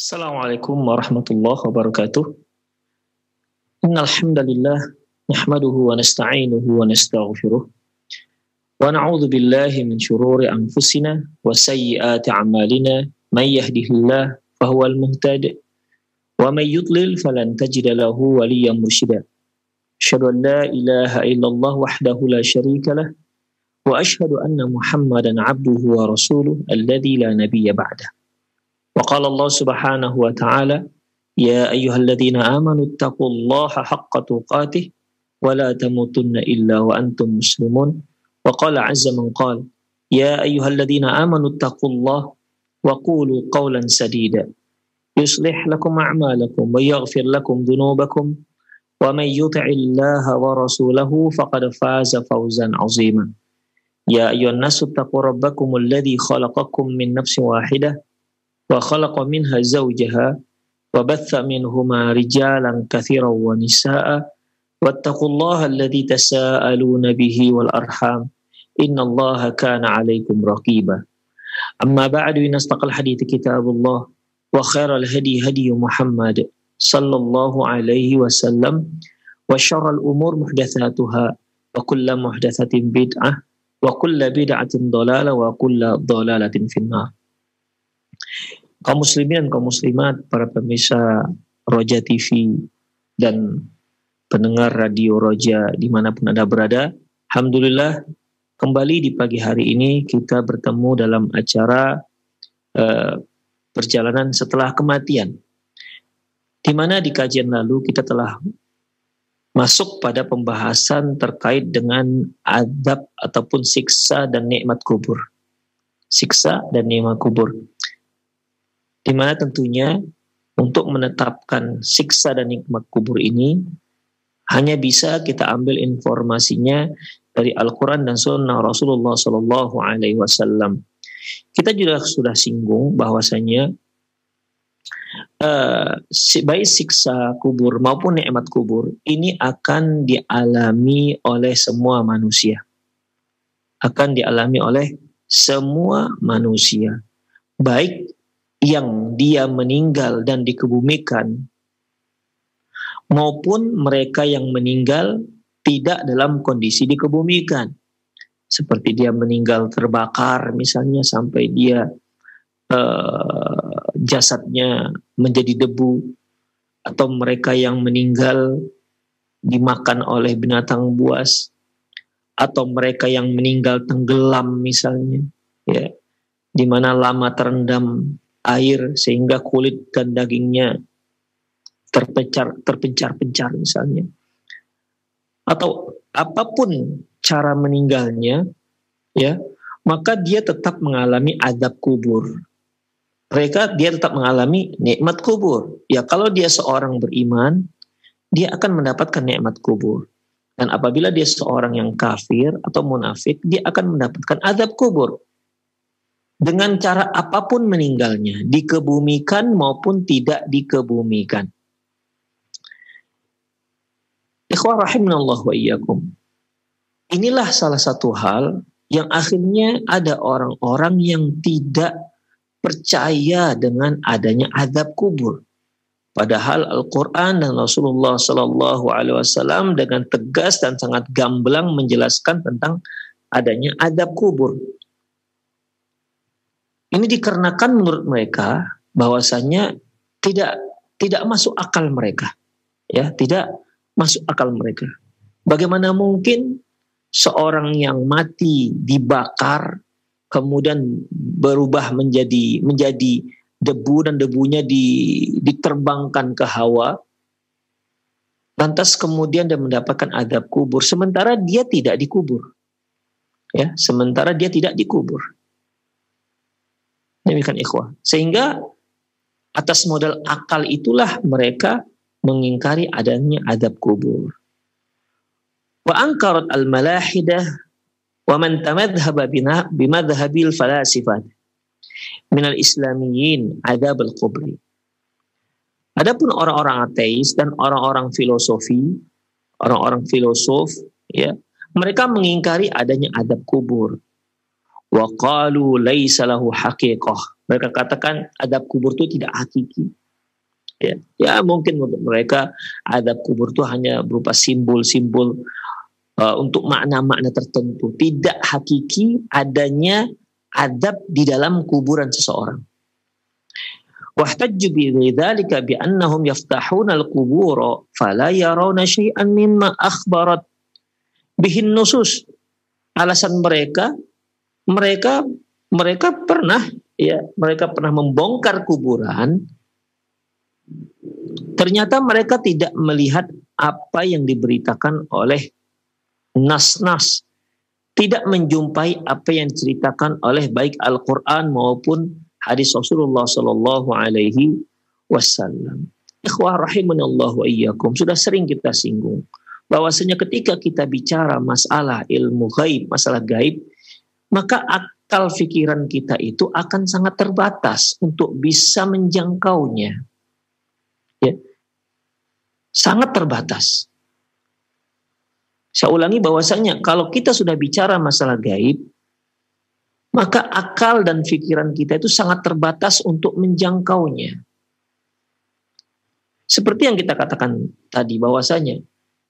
Assalamualaikum warahmatullahi wabarakatuh. Innal hamdalillah nahmaduhu wa nasta'inuhu wa nastaghfiruh wa na'udzu billahi min shururi anfusina wa sayyiati a'malina may yahdihillahu fahuwal muhtadi wa may yudlil falan tajida lahu waliyyan mursyida. Asyhadu an la ilaha illallah wahdahu la syarika lah wa asyhadu anna Muhammadan 'abduhu wa rasuluh alladzi la nabiyya ba'dah. Wa qala Allah Subhanahu wa ta'ala, ya ayyuhalladzina amanu taqullaha haqqa tuqatih wa la tamutunna illa wa antum muslimun. Wa qala 'azza man qala, ya ayyuhalladzina amanu taqullaha wa qulu qawlan sadida yuslih lakum a'malakum wa yaghfir lakum dhunubakum wa may yuti'illaha wa rasulahu faqad faza fawzan 'azima. Ya ayyuhan nasu taqu rabbakumul ladzi khalaqakum min nafsin wahidah wa khalaqa minha zawjaha wa batha minhuma rijalan katsiran wa nisaa'a wattaqullaha alladzi tasaaluna bihi wal arham innallaha kana 'alaikum raqiba. Amma ba'du, inastaqal hadithi kitabullah wa khairal hadi hadi Muhammad sallallahu alaihi wasallam wa syarrul umur muhdatsatuha wa kullu muhdatsatin bid'ah wa kullu bid'atin dhalalah wa kullu dhalalatin finnar. Kaum muslimin dan kaum muslimat, para pemirsa Roja TV dan pendengar radio Roja dimanapun Anda berada, alhamdulillah kembali di pagi hari ini kita bertemu dalam acara perjalanan setelah kematian, di mana di kajian lalu kita telah masuk pada pembahasan terkait dengan adab ataupun siksa dan nikmat kubur. Siksa dan nikmat kubur, di mana tentunya untuk menetapkan siksa dan nikmat kubur ini hanya bisa kita ambil informasinya dari Al-Quran dan Sunnah Rasulullah Sallallahu Alaihi Wasallam. Kita juga sudah singgung bahwasanya baik siksa kubur maupun nikmat kubur ini akan dialami oleh semua manusia, akan dialami oleh semua manusia, baik yang dia meninggal dan dikebumikan maupun mereka yang meninggal tidak dalam kondisi dikebumikan, seperti dia meninggal terbakar misalnya sampai dia jasadnya menjadi debu, atau mereka yang meninggal dimakan oleh binatang buas, atau mereka yang meninggal tenggelam misalnya, ya, di mana lama terendam air sehingga kulit dan dagingnya terpencar-pencar misalnya, atau apapun cara meninggalnya, ya, maka dia tetap mengalami adab kubur. Dia tetap mengalami nikmat kubur. Ya, kalau dia seorang beriman, dia akan mendapatkan nikmat kubur. Dan apabila dia seorang yang kafir atau munafik, dia akan mendapatkan azab kubur. Dengan cara apapun meninggalnya, dikebumikan maupun tidak dikebumikan. Ikhwah rahimanallah wa iyyakum. Inilah salah satu hal yang akhirnya ada orang-orang yang tidak percaya dengan adanya azab kubur. Padahal Al-Quran dan Rasulullah Sallallahu Alaihi Wasallam dengan tegas dan sangat gamblang menjelaskan tentang adanya azab kubur. Ini dikarenakan menurut mereka bahwasanya tidak masuk akal mereka, ya, tidak masuk akal mereka. Bagaimana mungkin seorang yang mati dibakar kemudian berubah menjadi debu dan debunya diterbangkan ke hawa, lantas kemudian dia mendapatkan azab kubur sementara dia tidak dikubur, ya, sementara dia tidak dikubur. Demikian ikhwah. Sehingga atas modal akal itulah mereka mengingkari adanya azab kubur. Wa ankarat al-malahidah wa man tamadhhaba bimadhhabil falasifat minal islamiyyin adab al-kubri. Adapun orang-orang ateis dan orang-orang filosof, ya, mereka mengingkari adanya adab kubur. Wa qalu laisa lahu haqiqah Mereka katakan adab kubur itu tidak hakiki. Ya mungkin menurut mereka adab kubur itu hanya berupa simbol-simbol untuk makna-makna tertentu. Tidak hakiki adanya adab di dalam kuburan seseorang. Wahtajju bidzalika bi annahum yaftahuna al-qubur fala yarawna syai'an mimma akhbarat bihin nusus. Alasan mereka pernah membongkar kuburan. Ternyata mereka tidak melihat apa yang diberitakan oleh nas-nas, tidak menjumpai apa yang diceritakan oleh baik Al-Quran maupun hadis Rasulullah Sallallahu Alaihi Wasallam. Ikhwah rahimanallah wa iyyakum, sudah sering kita singgung bahwasanya ketika kita bicara masalah ilmu gaib, masalah gaib, maka akal pikiran kita itu akan sangat terbatas untuk bisa menjangkaunya. Ya. Sangat terbatas. Saya ulangi bahwasanya kalau kita sudah bicara masalah gaib, maka akal dan pikiran kita itu sangat terbatas untuk menjangkaunya. Seperti yang kita katakan tadi bahwasanya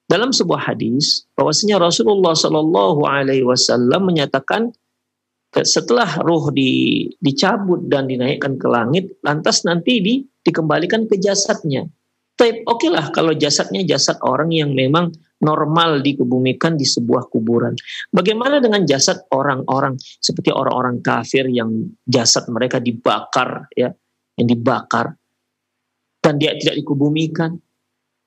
dalam sebuah hadis bahwasanya Rasulullah Shallallahu Alaihi Wasallam menyatakan setelah ruh dicabut dan dinaikkan ke langit, lantas nanti dikembalikan ke jasadnya. Oke lah kalau jasadnya jasad orang yang memang normal dikebumikan di sebuah kuburan. Bagaimana dengan jasad orang-orang seperti orang-orang kafir yang jasad mereka dibakar, ya, yang dibakar dan dia tidak dikebumikan.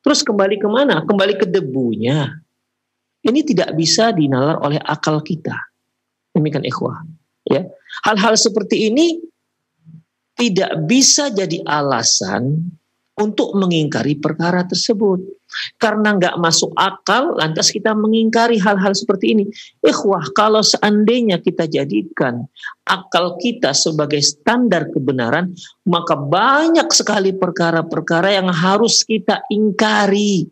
Terus kembali kemana? Kembali ke debunya. Ini tidak bisa dinalar oleh akal kita. Demikian ikhwah. Ya, hal-hal seperti ini tidak bisa jadi alasan untuk mengingkari perkara tersebut. Karena nggak masuk akal, lantas kita mengingkari hal-hal seperti ini. Ikhwah, kalau seandainya kita jadikan akal kita sebagai standar kebenaran, maka banyak sekali perkara-perkara yang harus kita ingkari.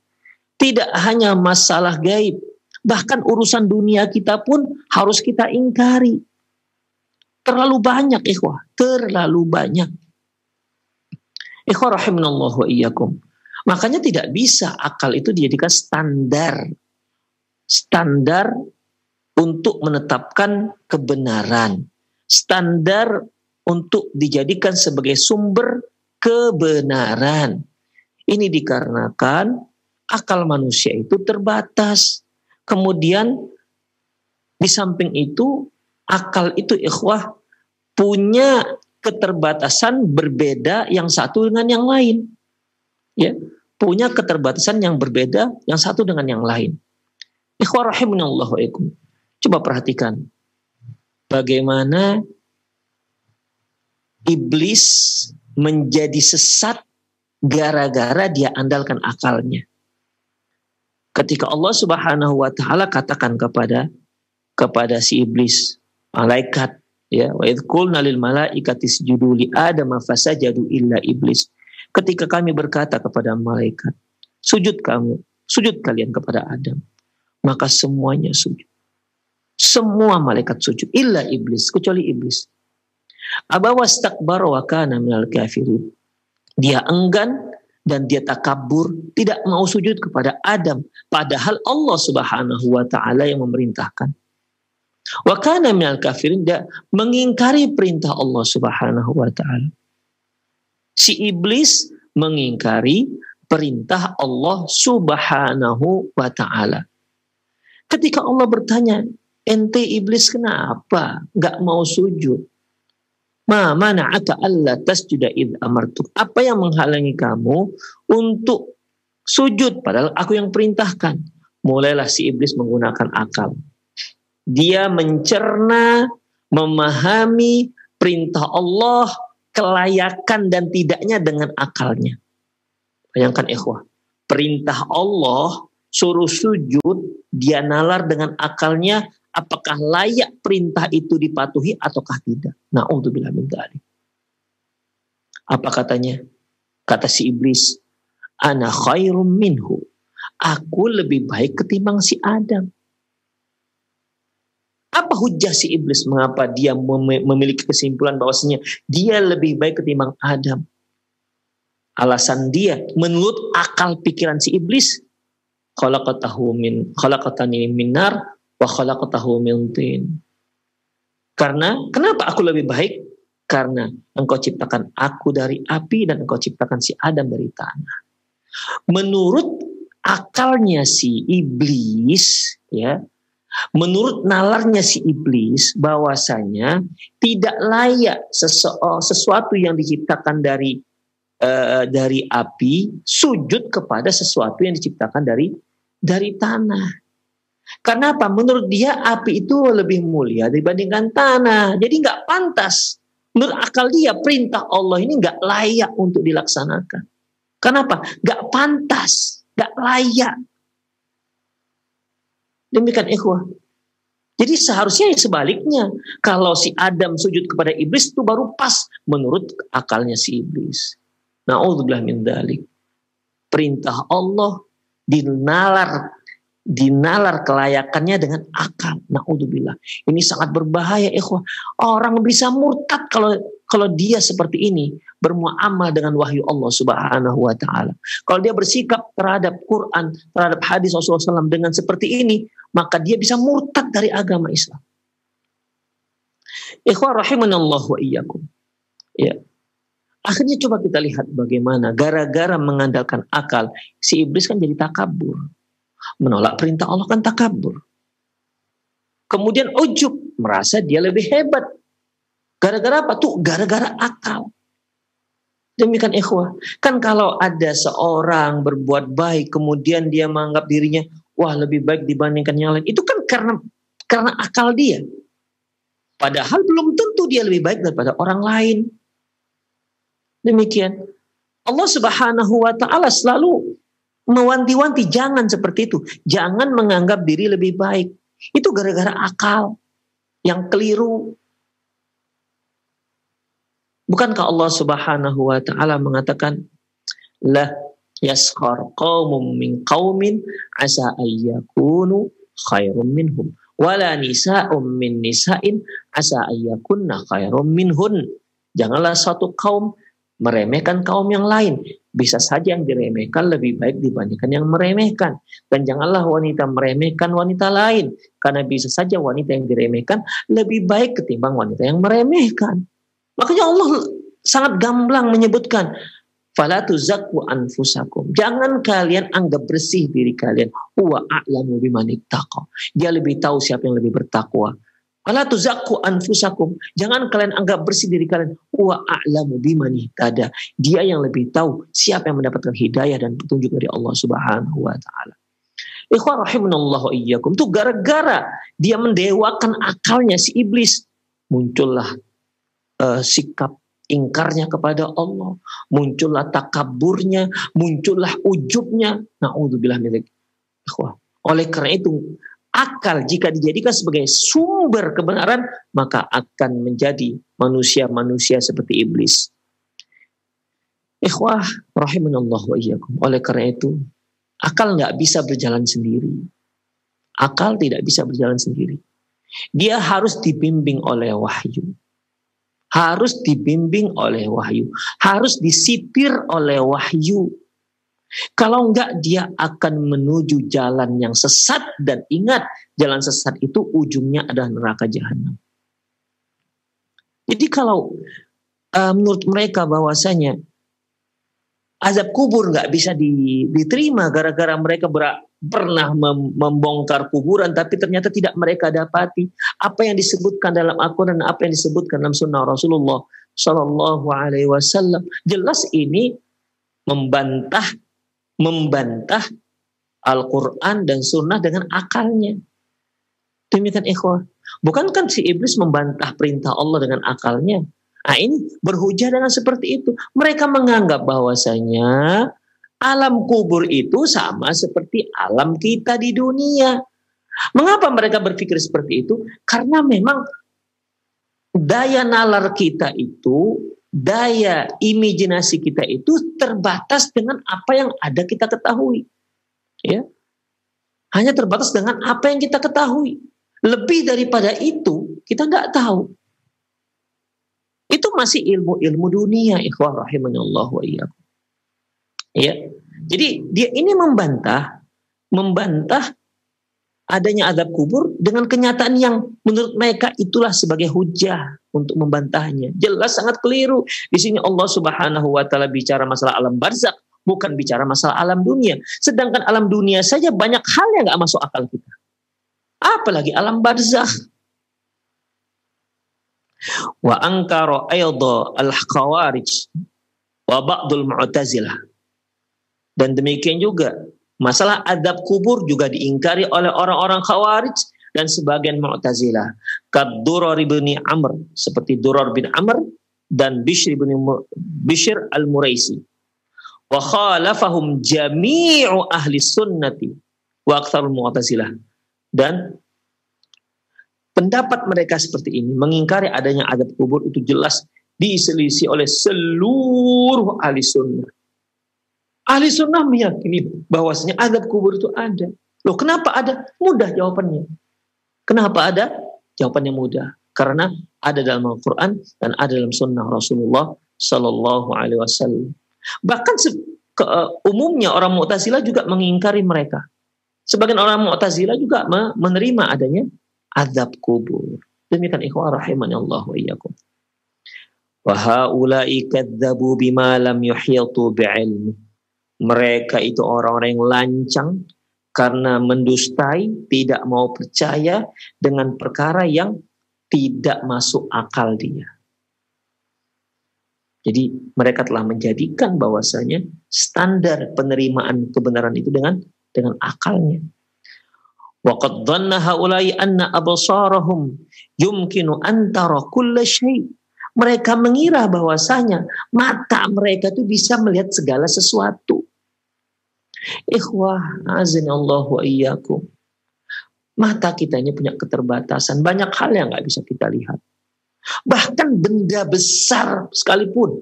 Tidak hanya masalah gaib, bahkan urusan dunia kita pun harus kita ingkari. Terlalu banyak, ikhwah, terlalu banyak. Ikhwah rahimanallah wa iyyakum. Makanya tidak bisa akal itu dijadikan standar untuk menetapkan kebenaran, standar untuk dijadikan sebagai sumber kebenaran. Ini dikarenakan akal manusia itu terbatas. Kemudian di samping itu akal itu ikhwah punya keterbatasan berbeda yang satu dengan yang lain. Ya, punya keterbatasan yang berbeda yang satu dengan yang lain. Ikhwah rahimanallah wa iyyakum. Coba perhatikan bagaimana iblis menjadi sesat gara-gara dia andalkan akalnya. Ketika Allah Subhanahu wa taala katakan kepada si iblis, malaikat, ya, wa idz qulna lil malaikati isjudu li adama fasajadu illa iblis. Ketika kami berkata kepada malaikat, sujud kalian kepada Adam, maka semuanya sujud. Semua malaikat sujud illa iblis, kecuali iblis. Aba wastakbara wa kana minal kafirin. Dia enggan dan dia takabur, tidak mau sujud kepada Adam, padahal Allah Subhanahu wa taala yang memerintahkan. Wa kana minal kafirin, dia mengingkari perintah Allah Subhanahu wa taala. Si iblis mengingkari perintah Allah Subhanahu wa taala. Ketika Allah bertanya, ente iblis kenapa enggak mau sujud? Ma mana'aka alla tasjuda id amartuk. Apa yang menghalangi kamu untuk sujud padahal aku yang perintahkan? Mulailah si iblis menggunakan akal. Dia mencerna, memahami perintah Allah, kelayakan dan tidaknya dengan akalnya. Bayangkan ikhwah, perintah Allah suruh sujud, dia nalar dengan akalnya, apakah layak perintah itu dipatuhi ataukah tidak. Na'udzubillah min dzalik. Apa katanya? Kata si iblis, ana khairum minhu. Aku lebih baik ketimbang si Adam. Apa hujah si iblis? Mengapa dia memiliki kesimpulan bahwasanya dia lebih baik ketimbang Adam? Alasan dia, menurut akal pikiran si iblis, khalaqatani min nar wa khalaqatahu min tin. Karena kenapa aku lebih baik? Karena engkau ciptakan aku dari api dan engkau ciptakan si Adam dari tanah. Menurut akalnya si iblis, ya, menurut nalarnya si iblis, bahwasanya tidak layak sesuatu yang diciptakan dari api sujud kepada sesuatu yang diciptakan dari tanah. Karena apa? Menurut dia api itu lebih mulia dibandingkan tanah. Jadi nggak pantas. Menurut akal dia perintah Allah ini nggak layak untuk dilaksanakan. Kenapa? Nggak pantas, nggak layak. Demikian ikhwah. Jadi seharusnya sebaliknya. Kalau si Adam sujud kepada iblis itu baru pas menurut akalnya si iblis. Na'udzubillah min dzalik. Perintah Allah dinalar kelayakannya dengan akal. Na'udzubillah. Ini sangat berbahaya ikhwah. Orang bisa murtad kalau dia seperti ini bermuamal dengan wahyu Allah Subhanahu wa taala. Kalau dia bersikap terhadap Quran, terhadap hadis Rasulullah SAW dengan seperti ini, maka dia bisa murtad dari agama Islam. Ikhwah rahimanallah wa iyyakum. Ya. Akhirnya coba kita lihat bagaimana gara-gara mengandalkan akal, si iblis kan jadi takabur. Menolak perintah Allah kan takabur. Kemudian ujub, merasa dia lebih hebat. Gara-gara apa? Tuh gara-gara akal. Demikian ikhwah. Kan kalau ada seorang berbuat baik, kemudian dia menganggap dirinya, wah lebih baik dibandingkan yang lain. Itu kan karena akal dia. Padahal belum tentu dia lebih baik daripada orang lain. Demikian. Allah Subhanahu wa taala selalu mewanti-wanti, jangan seperti itu. Jangan menganggap diri lebih baik. Itu gara-gara akal yang keliru. Bukankah Allah Subhanahu wa taala mengatakan, la yaskhar qaumun min qaumin asa ayyakunu khairum minhum wala nisa'um min nisa'in asa ayyakunna khairum minhun. Janganlah suatu kaum meremehkan kaum yang lain. Bisa saja yang diremehkan lebih baik dibandingkan yang meremehkan. Dan janganlah wanita meremehkan wanita lain. Karena bisa saja wanita yang diremehkan lebih baik ketimbang wanita yang meremehkan. Makanya Allah sangat gamblang menyebutkan, fala tuzakku anfusakum. Jangan kalian anggap bersih diri kalian. Huwa a'lamu biman ittaqa. Dia lebih tahu siapa yang lebih bertakwa. Fala tuzakku anfusakum. Jangan kalian anggap bersih diri kalian. Huwa a'lamu biman ihtada. Dia yang lebih tahu siapa yang mendapatkan hidayah dan petunjuk dari Allah Subhanahu wa taala. Ikhwan rahimanallahu iyyakum. Itu gara-gara dia mendewakan akalnya si iblis, muncullah sikap ingkarnya kepada Allah, muncullah takaburnya, muncullah ujubnya. Na'udzubillah min dzalik. Ikhwah. Oleh karena itu, akal jika dijadikan sebagai sumber kebenaran, maka akan menjadi manusia-manusia seperti iblis. Ikhwah rahimanallah wa iyyakum. Oleh karena itu, akal nggak bisa berjalan sendiri. Akal tidak bisa berjalan sendiri. Dia harus dibimbing oleh wahyu. Harus dibimbing oleh wahyu. Harus disipir oleh wahyu. Kalau enggak, dia akan menuju jalan yang sesat. Dan ingat, jalan sesat itu ujungnya adalah neraka jahanam. Jadi kalau menurut mereka bahwasanya azab kubur nggak bisa diterima gara-gara mereka pernah membongkar kuburan, tapi ternyata tidak mereka dapati apa yang disebutkan dalam Al-Quran dan apa yang disebutkan dalam Sunnah Rasulullah Sallallahu Alaihi Wasallam. Jelas ini membantah Al-Quran dan Sunnah dengan akalnya. Demikian ikhwah. Bukan kan si iblis membantah perintah Allah dengan akalnya? Nah ini berhujah dengan seperti itu. Mereka menganggap bahwasanya alam kubur itu sama seperti alam kita di dunia. Mengapa mereka berpikir seperti itu? Karena memang daya nalar kita itu, daya imajinasi kita itu terbatas dengan apa yang ada kita ketahui. Ya. Hanya terbatas dengan apa yang kita ketahui. Lebih daripada itu kita nggak tahu. Itu masih ilmu-ilmu dunia, ikhwah rahimanallah wa iyyakum. Ya. Jadi dia ini membantah adanya azab kubur dengan kenyataan yang menurut mereka itulah sebagai hujah untuk membantahnya. Jelas sangat keliru. Di sini Allah Subhanahu wa taala bicara masalah alam barzakh, bukan bicara masalah alam dunia. Sedangkan alam dunia saja banyak hal yang enggak masuk akal kita. Apalagi alam barzakh. Wa ankara aidha al-khawarij wa ba'dul mu'tazilah. Dan demikian juga masalah adab kubur juga diingkari oleh orang-orang khawarij dan sebagian mu'tazilah. Kad-Durar bin Amr, seperti Durar bin Amr dan Bishr al-Muraisi. Wa khalafahum jami'u ahli sunnati wa aktsarul mu'tazilah. Dan pendapat mereka seperti ini, mengingkari adanya azab kubur, itu jelas diselisih oleh seluruh ahli sunnah. Ahli sunnah meyakini bahwasanya azab kubur itu ada. Loh, kenapa ada? Mudah jawabannya. Kenapa ada? Jawabannya mudah. Karena ada dalam Al-Quran dan ada dalam sunnah Rasulullah Sallallahu Alaihi Wasallam. Bahkan umumnya orang Mu'tazilah juga mengingkari mereka. Sebagian orang Mu'tazilah juga menerima adanya azab kubur. Demikian ikhwah rahimani Allah wa iyyakum. Wa haula'i kadzdzabu bima lam yuhitu bi'ilmi. Mereka itu orang-orang yang lancang karena mendustai, tidak mau percaya dengan perkara yang tidak masuk akal dia. Jadi mereka telah menjadikan bahwasanya standar penerimaan kebenaran itu dengan akalnya. وَقَدْ ظَنَّ هَؤُلَاءِ أَنَّ أَبْصَارَهُمْ يُمْكِنُ أَنْ تَرَى كُلَّ شَيْءٍ. Mereka mengira bahwasanya mata mereka itu bisa melihat segala sesuatu. Ikhwah, azinallahu wa iyyakum. Mata kita ini punya keterbatasan. Banyak hal yang nggak bisa kita lihat. Bahkan benda besar sekalipun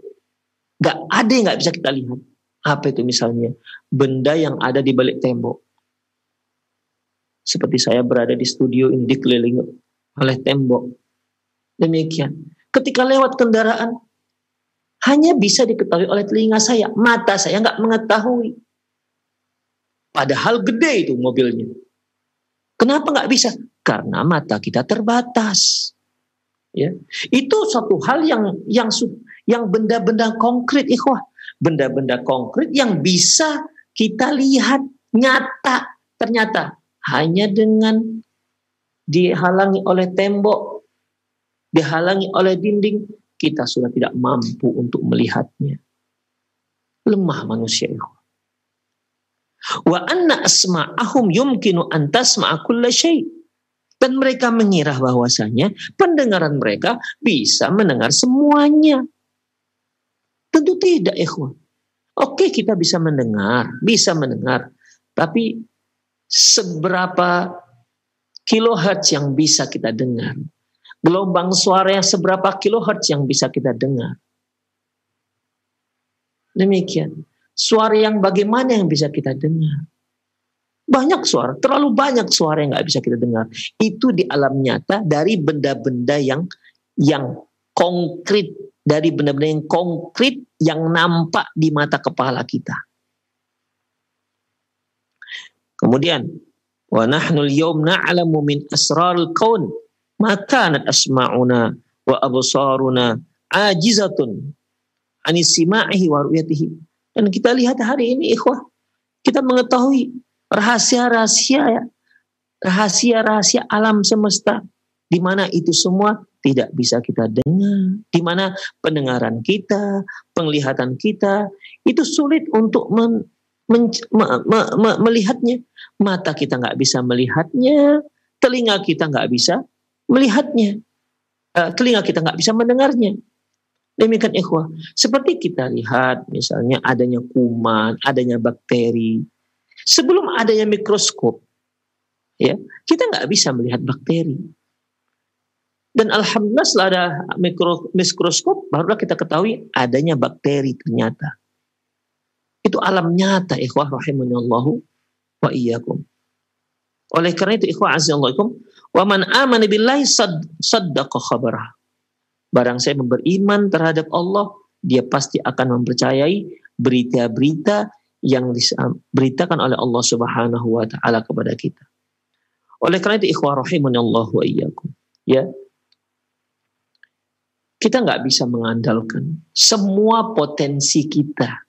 nggak ada yang nggak bisa kita lihat. Apa itu misalnya? Benda yang ada di balik tembok. Seperti saya berada di studio ini dikelilingi oleh tembok. Demikian. Ketika lewat kendaraan, hanya bisa diketahui oleh telinga saya. Mata saya nggak mengetahui. Padahal gede itu mobilnya. Kenapa nggak bisa? Karena mata kita terbatas. Ya, itu satu hal yang benda-benda konkret, ikhwah. Benda-benda konkret yang bisa kita lihat nyata. Ternyata hanya dengan dihalangi oleh tembok, dihalangi oleh dinding, kita sudah tidak mampu untuk melihatnya. Lemah manusia itu. Wa anna asma'ahum yumkinu an tasma'a kulla syai'. Dan mereka mengira bahwasanya pendengaran mereka bisa mendengar semuanya. Tentu tidak, ikhwan. Oke, kita bisa mendengar. Tapi seberapa kilohertz yang bisa kita dengar? Gelombang suara yang seberapa kilohertz yang bisa kita dengar? Demikian. Suara yang bagaimana yang bisa kita dengar? Banyak suara, terlalu banyak suara yang nggak bisa kita dengar. Itu di alam nyata dari benda-benda yang konkret, dari benda-benda yang konkret yang nampak di mata kepala kita. Kemudian, wa nahnu al-yawm na'lamu min asraril kaun ma kanat asma'una wa absaruna ajizatun an sima'ihi wa ru'yatihi. Dan kita lihat hari ini, ikhwah, kita mengetahui rahasia-rahasia alam semesta, di mana itu semua tidak bisa kita dengar, di mana pendengaran kita, penglihatan kita itu sulit untuk melihatnya. Mata kita nggak bisa melihatnya, telinga kita nggak bisa melihatnya, telinga kita nggak bisa mendengarnya. Demikian ikhwah, seperti kita lihat misalnya adanya kuman, adanya bakteri. Sebelum adanya mikroskop, ya, kita nggak bisa melihat bakteri. Dan alhamdulillah setelah ada mikroskop, barulah kita ketahui adanya bakteri ternyata. Itu alam nyata, ikhwah rahimanallahu wa iyyakum. Oleh karena itu, ikhwah azzallahuikum, Wa man amana billahi saddaqa khabarah. Barang saya beriman terhadap Allah, dia pasti akan mempercayai berita-berita yang diberitakan oleh Allah Subhanahu wa taala kepada kita. Oleh karena itu ikhwah rahimanallahu wa iyyakum, ya. Kita nggak bisa mengandalkan semua potensi kita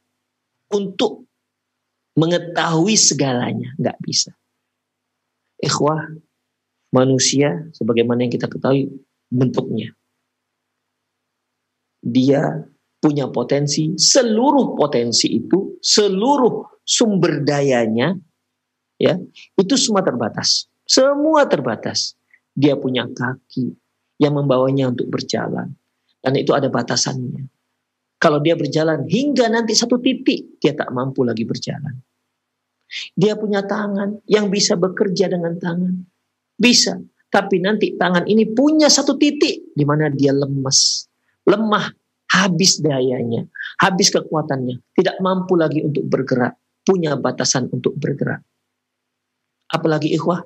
untuk mengetahui segalanya, nggak bisa. Ikhwah, manusia sebagaimana yang kita ketahui bentuknya, dia punya potensi, seluruh potensi itu, seluruh sumber dayanya, ya, itu semua terbatas. Semua terbatas. Dia punya kaki yang membawanya untuk berjalan. Dan itu ada batasannya. Kalau dia berjalan hingga nanti satu titik, dia tak mampu lagi berjalan. Dia punya tangan yang bisa bekerja dengan tangan. Bisa. Tapi nanti tangan ini punya satu titik di mana dia lemas. Lemah. Habis dayanya. Habis kekuatannya. Tidak mampu lagi untuk bergerak. Punya batasan untuk bergerak. Apalagi ikhwah.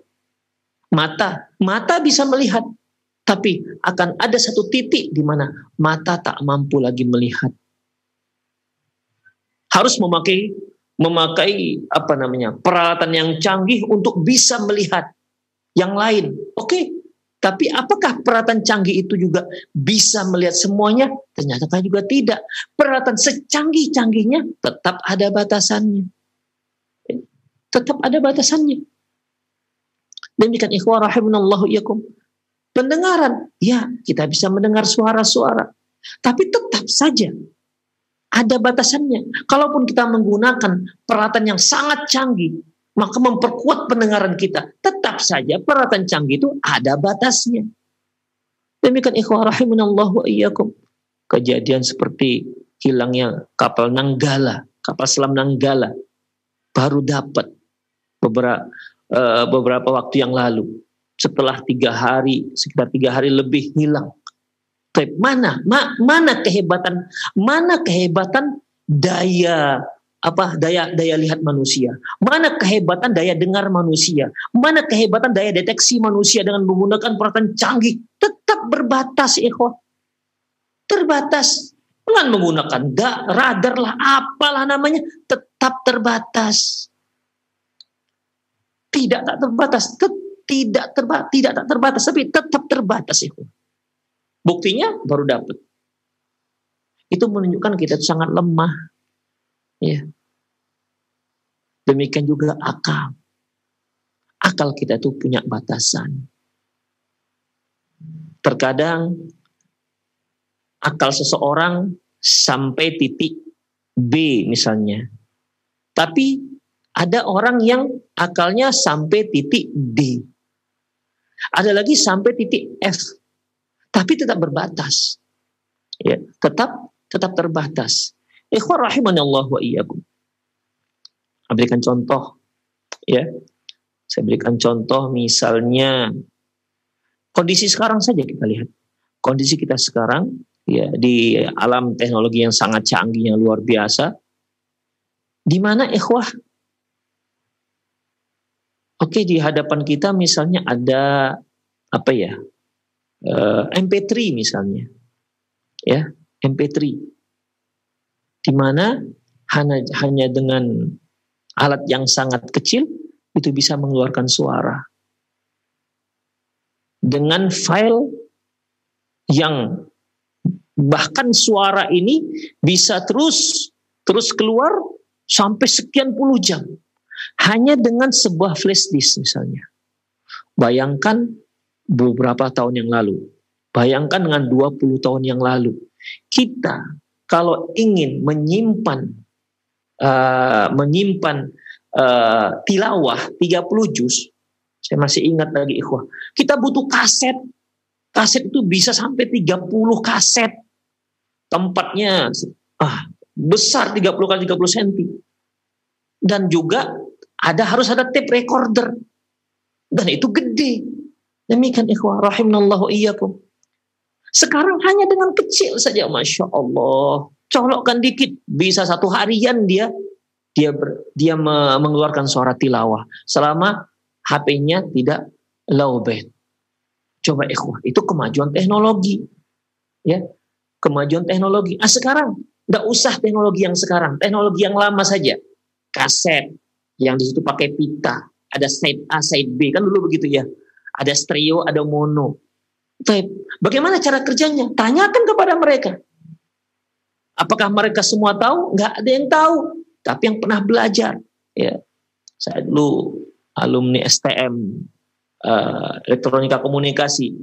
Mata. Mata bisa melihat. Tapi akan ada satu titik di mana mata tak mampu lagi melihat. Harus memakai peralatan yang canggih untuk bisa melihat yang lain. Oke. Tapi apakah peralatan canggih itu juga bisa melihat semuanya? Ternyata juga tidak. Peralatan secanggih-canggihnya tetap ada batasannya. Tetap ada batasannya. Demikian ikhwah rahimanallahu iyyakum. Pendengaran, ya kita bisa mendengar suara-suara. Tapi tetap saja ada batasannya. Kalaupun kita menggunakan peralatan yang sangat canggih, maka memperkuat pendengaran kita. Tetap saja peralatan canggih itu ada batasnya. Demikian ikhwah rahimanallahu wa iyyakum. Kejadian seperti hilangnya kapal Nanggala, kapal selam Nanggala, baru dapat beberapa waktu yang lalu. Setelah sekitar 3 hari lebih hilang. Mana kehebatan daya lihat manusia? Mana kehebatan daya dengar manusia? Mana kehebatan daya deteksi manusia dengan menggunakan peralatan canggih? Tetap berbatas, ikhwah. Terbatas. Dengan menggunakan radar lah, apalah namanya, tetap terbatas. Tidak tak terbatas. Tidak tak terbatas, tapi tetap terbatas itu. Buktinya baru dapat. Itu menunjukkan kita itu sangat lemah. Ya. Demikian juga akal. Akal kita itu punya batasan. Terkadang akal seseorang sampai titik B misalnya. Tapi ada orang yang akalnya sampai titik D. Ada lagi sampai titik F, tapi tetap berbatas. Ya, tetap terbatas. Ikhwan rahimanallahu wa iyyakum. Saya berikan contoh, ya. Saya berikan contoh misalnya kondisi sekarang saja kita lihat. Kondisi kita sekarang, ya, di alam teknologi yang sangat canggih yang luar biasa, di mana ikhwah, oke, di hadapan kita misalnya ada MP3 misalnya, ya, MP3, di mana hanya dengan alat yang sangat kecil itu bisa mengeluarkan suara dengan file yang bahkan suara ini bisa terus keluar sampai sekian puluh jam. Hanya dengan sebuah flash disk misalnya. Bayangkan beberapa tahun yang lalu. Bayangkan dengan 20 tahun yang lalu. Kita kalau ingin menyimpan tilawah 30 juz. Saya masih ingat lagi ikhwah. Kita butuh kaset. Kaset itu bisa sampai 30 kaset. Tempatnya besar 30 kali 30 cm. Dan juga harus ada tape recorder. Dan itu gede. Demikian ikhwah rahimanallahu iyyakum. Sekarang hanya dengan kecil saja, Masya Allah. Colokkan dikit, bisa 1 harian dia mengeluarkan suara tilawah selama HP-nya tidak lowbat. Coba ikhwah, itu kemajuan teknologi. Ya, kemajuan teknologi. Sekarang nggak usah teknologi yang sekarang, teknologi yang lama saja. Kaset yang di situ pakai pita, ada side A, side B, kan dulu begitu ya. Ada stereo, ada mono. Tape. Bagaimana cara kerjanya? Tanyakan kepada mereka. Apakah mereka semua tahu? Nggak ada yang tahu. Tapi yang pernah belajar. Ya, saya dulu alumni STM, elektronika komunikasi.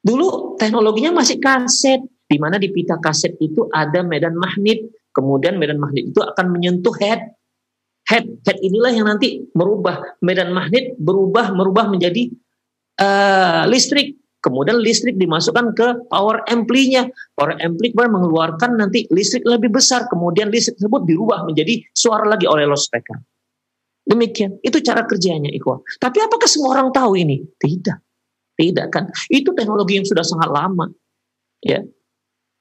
Dulu teknologinya masih kaset, di mana di pita kaset itu ada medan magnet. Kemudian medan magnet itu akan menyentuh head. Head inilah yang nanti merubah medan magnet, merubah menjadi listrik. Kemudian listrik dimasukkan ke power ampli-nya. Power ampli mengeluarkan nanti listrik lebih besar. Kemudian listrik tersebut dirubah menjadi suara lagi oleh loudspeaker. Demikian. Itu cara kerjanya, ikhwah. Tapi apakah semua orang tahu ini? Tidak. Tidak kan. Itu teknologi yang sudah sangat lama. Ya.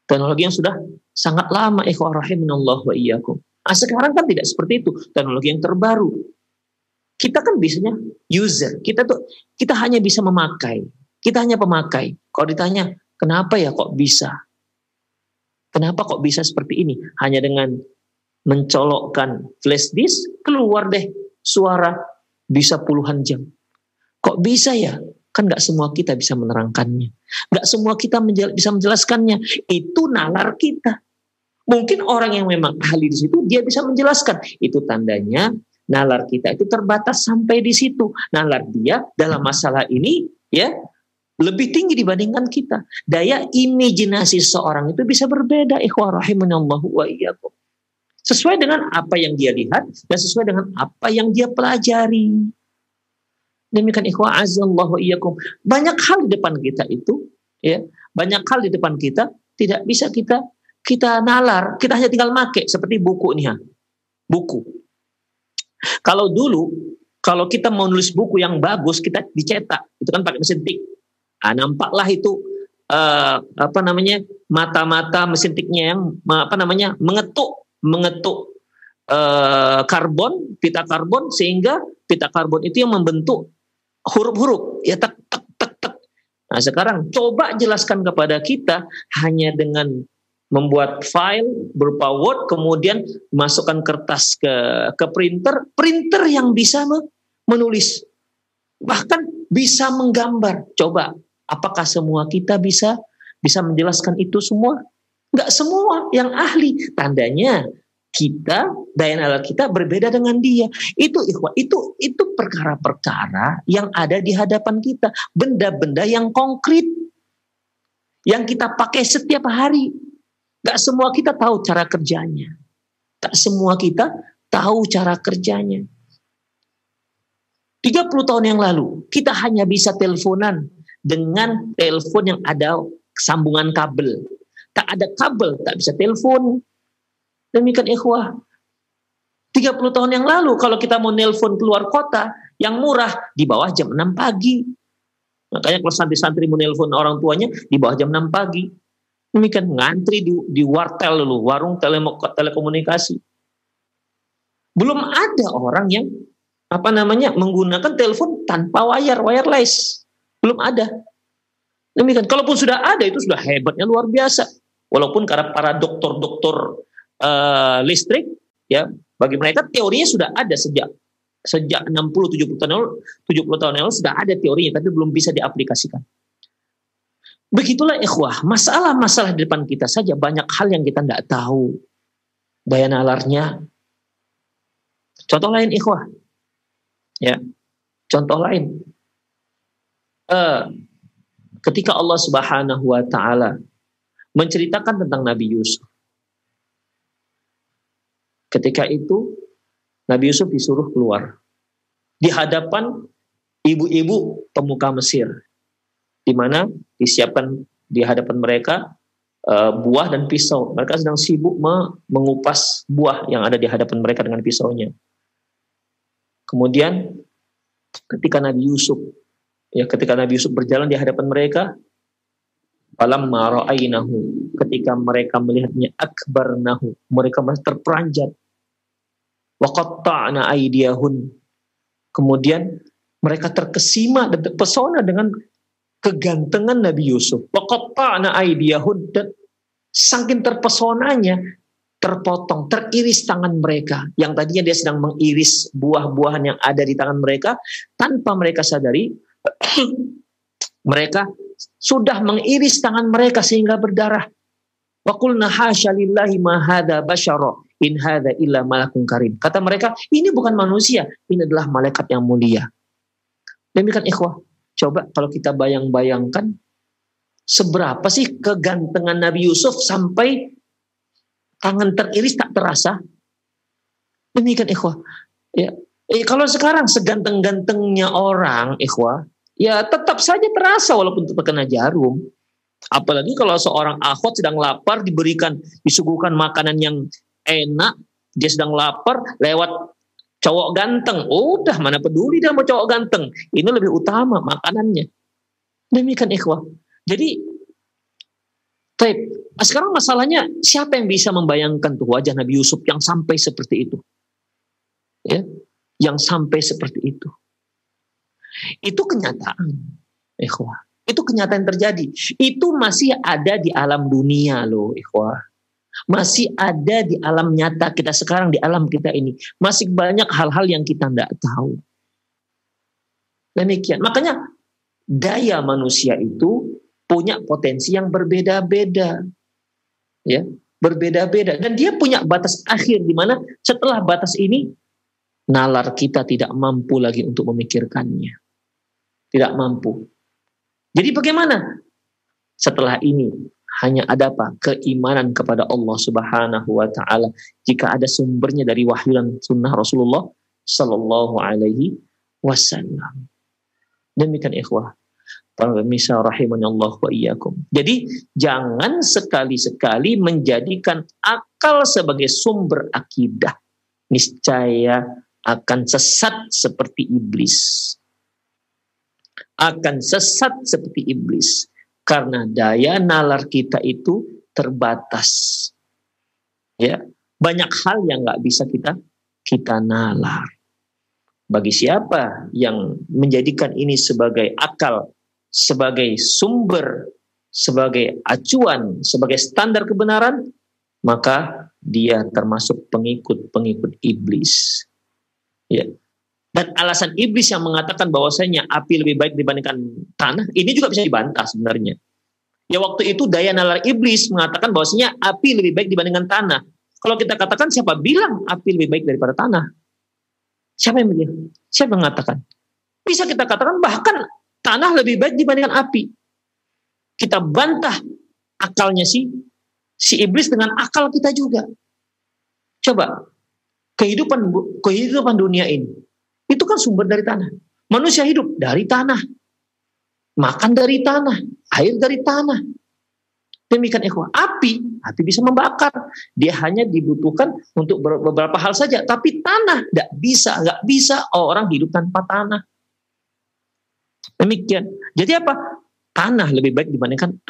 Teknologi yang sudah sangat lama, ikhwah rahimanallah wa iyyakum. Sekarang kan tidak seperti itu. Teknologi yang terbaru. Kita kan biasanya user. Kita hanya bisa memakai. Kita hanya pemakai. Kalau ditanya, kenapa ya kok bisa? Kenapa kok bisa seperti ini? Hanya dengan mencolokkan flash disk, keluar deh suara bisa puluhan jam. Kok bisa ya? Kan gak semua kita bisa menerangkannya. Gak semua kita bisa menjelaskannya. Itu nalar kita. Mungkin orang yang memang ahli di situ, dia bisa menjelaskan. Itu tandanya nalar kita itu terbatas sampai di situ. Nalar dia dalam masalah ini, ya, lebih tinggi dibandingkan kita. Daya imajinasi seorang itu bisa berbeda, ikhwah rahimanallahu wa iyyakum. Sesuai dengan apa yang dia lihat dan sesuai dengan apa yang dia pelajari. Demikian ikhwah azallahu wa iyyakum. Banyak hal di depan kita itu, ya, banyak hal di depan kita tidak bisa kita nalar, kita hanya tinggal make seperti buku nih ya. Buku. Kalau dulu kalau kita mau nulis buku yang bagus, kita dicetak, itu kan pakai mesin tik. Nampaklah itu mata-mata mesin tiknya yang mengetuk karbon, pita karbon, sehingga pita karbon itu yang membentuk huruf-huruf, ya, tek tek tek tek. Nah, sekarang coba jelaskan kepada kita hanya dengan membuat file berupa Word, kemudian masukkan kertas ke printer yang bisa menulis, bahkan bisa menggambar. Coba, apakah semua kita bisa menjelaskan itu semua? Enggak semua yang ahli. Tandanya kita, daya nalar kita berbeda dengan dia. Itu ikhwah, itu perkara-perkara yang ada di hadapan kita, benda-benda yang konkret yang kita pakai setiap hari. Enggak semua kita tahu cara kerjanya. Tak semua kita tahu cara kerjanya. 30 tahun yang lalu, kita hanya bisa teleponan dengan telepon yang ada sambungan kabel. Tak ada kabel, tak bisa telepon. Demikian ikhwah. 30 tahun yang lalu, kalau kita mau nelpon keluar kota, yang murah, di bawah jam 6 pagi. Makanya kalau santri-santri mau nelpon orang tuanya, di bawah jam 6 pagi. Demikian, ngantri di wartel dulu, warung telekomunikasi. Belum ada orang yang menggunakan telepon tanpa wireless. Belum ada. Demikian, kalaupun sudah ada, itu sudah hebatnya luar biasa. Walaupun karena para doktor listrik, ya, bagi mereka teorinya sudah ada sejak 60-70 tahun yang lalu sudah ada teorinya, tapi belum bisa diaplikasikan. Begitulah ikhwah, masalah-masalah di depan kita saja banyak hal yang kita tidak tahu daya nalarnya. Contoh lain ikhwah, ya, contoh lain. Ketika Allah Subhanahu wa Ta'ala menceritakan tentang Nabi Yusuf, ketika itu Nabi Yusuf disuruh keluar di hadapan ibu-ibu pemuka Mesir, di mana disiapkan di hadapan mereka buah dan pisau. Mereka sedang sibuk mengupas buah yang ada di hadapan mereka dengan pisaunya. Kemudian ketika Nabi Yusuf berjalan di hadapan mereka, falamma ra'ainahu, ketika mereka melihatnya, akbarnahu, mereka terperanjat. Wa qatta'na aydiyahun, kemudian Mereka terkesima dan terpesona dengan kegantengan Nabi Yusuf. Waqatta'na aydiyahun, dan saking terpesonanya terpotong, teriris tangan mereka. Yang tadinya dia sedang mengiris buah-buahan yang ada di tangan mereka, tanpa mereka sadari mereka sudah mengiris tangan mereka sehingga berdarah. Wa qulna hasya lillahi ma hadza basyara in hadza illa malakun karim. Kata mereka, ini bukan manusia, ini adalah malaikat yang mulia. Demikian ikhwah, coba kalau kita bayang-bayangkan seberapa sih kegantengan Nabi Yusuf sampai tangan teriris tak terasa. Demikian ikhwah. Ya. Kalau sekarang seganteng-gantengnya orang ikhwah, ya tetap saja terasa walaupun terkena jarum. Apalagi kalau seorang akhwat sedang lapar, disuguhkan makanan yang enak, dia sedang lapar, lewat cowok ganteng, udah mana peduli dia mau cowok ganteng, ini lebih utama makanannya. Demikian ikhwah. Jadi sekarang masalahnya, siapa yang bisa membayangkan tuh wajah Nabi Yusuf yang sampai seperti itu? Ya, yang sampai seperti itu. Itu kenyataan, ikhwah. Itu kenyataan yang terjadi. Itu masih ada di alam dunia loh, ikhwah. Masih ada di alam nyata kita sekarang, di alam kita ini. Masih banyak hal-hal yang kita tidak tahu. Demikian. Makanya daya manusia itu punya potensi yang berbeda-beda. Ya, berbeda-beda. Dan dia punya batas akhir, di mana setelah batas ini, nalar kita tidak mampu lagi untuk memikirkannya. Tidak mampu. Jadi bagaimana? Setelah ini hanya ada apa? Keimanan kepada Allah Subhanahu wa taala. Jika ada sumbernya dari wahyu dan sunnah Rasulullah sallallahu alaihi wasallam. Demikian ikhwah. Para pemirsa rahimani Allah wa iyyakum. Jadi jangan sekali-sekali menjadikan akal sebagai sumber akidah. Niscaya akan sesat seperti iblis. Akan sesat seperti iblis. Karena daya nalar kita itu terbatas. Ya, banyak hal yang nggak bisa kita nalar. Bagi siapa yang menjadikan ini sebagai akal, sebagai sumber, sebagai acuan, sebagai standar kebenaran, maka dia termasuk pengikut iblis. Ya. Dan alasan iblis yang mengatakan bahwasanya api lebih baik dibandingkan tanah, ini juga bisa dibantah sebenarnya. Ya, waktu itu daya nalar iblis mengatakan bahwasanya api lebih baik dibandingkan tanah. Kalau kita katakan, siapa bilang api lebih baik daripada tanah? Siapa yang bilang? Siapa yang mengatakan? Bisa kita katakan bahkan tanah lebih baik dibandingkan api. Kita bantah akalnya si iblis dengan akal kita juga. Coba, kehidupan dunia ini, itu kan sumber dari tanah. Manusia hidup dari tanah. Makan dari tanah. Air dari tanah. Demikian ikhwah. Api bisa membakar. Dia hanya dibutuhkan untuk beberapa hal saja. Tapi tanah nggak bisa orang hidup tanpa tanah. Demikian. Jadi apa? Tanah lebih baik dibandingkan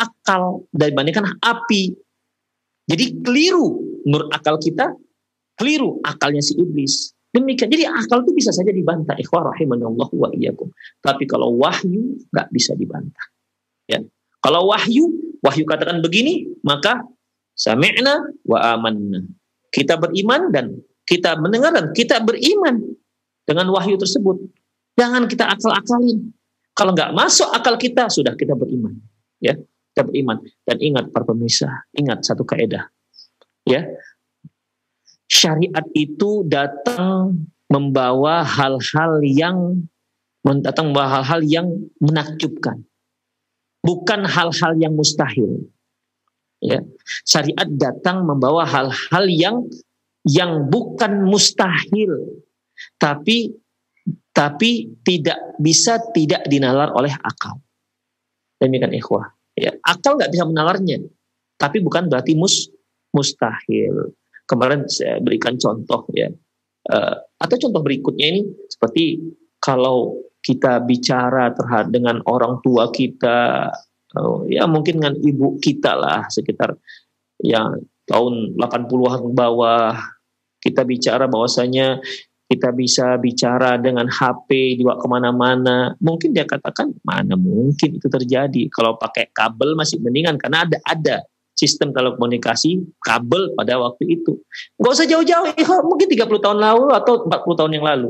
dibandingkan api. Jadi keliru menurut akal kita, keliru akalnya si iblis. Demikian. Jadi akal itu bisa saja dibantah. Ikhwah rahimanallah wa iyyakum. Tapi kalau wahyu nggak bisa dibantah. Ya. Kalau wahyu katakan begini, maka sami'na wa amanna. Kita beriman dan kita mendengar dan kita beriman dengan wahyu tersebut. Jangan kita akal-akalin. Kalau nggak masuk akal kita, sudah kita beriman. Ya, kita beriman. Dan ingat para pemirsa, ingat satu kaidah. Ya. Syariat itu datang membawa hal-hal yang menakjubkan, bukan hal-hal yang mustahil. Ya, syariat datang membawa hal-hal yang bukan mustahil, tapi tidak dinalar oleh akal. Demikian ikhwah. Ya, akal nggak bisa menalarnya, tapi bukan berarti mustahil. Kemarin saya berikan contoh ya, atau contoh berikutnya ini seperti kalau kita bicara dengan orang tua kita, ya mungkin dengan ibu kita lah, sekitar yang tahun 80-an ke bawah, kita bicara bahwasanya kita bisa bicara dengan HP dibawa kemana-mana. Mungkin dia katakan, mana mungkin itu terjadi. Kalau pakai kabel masih mendingan, karena ada sistem telekomunikasi kabel pada waktu itu. Nggak usah jauh-jauh, mungkin 30 tahun lalu atau 40 tahun yang lalu.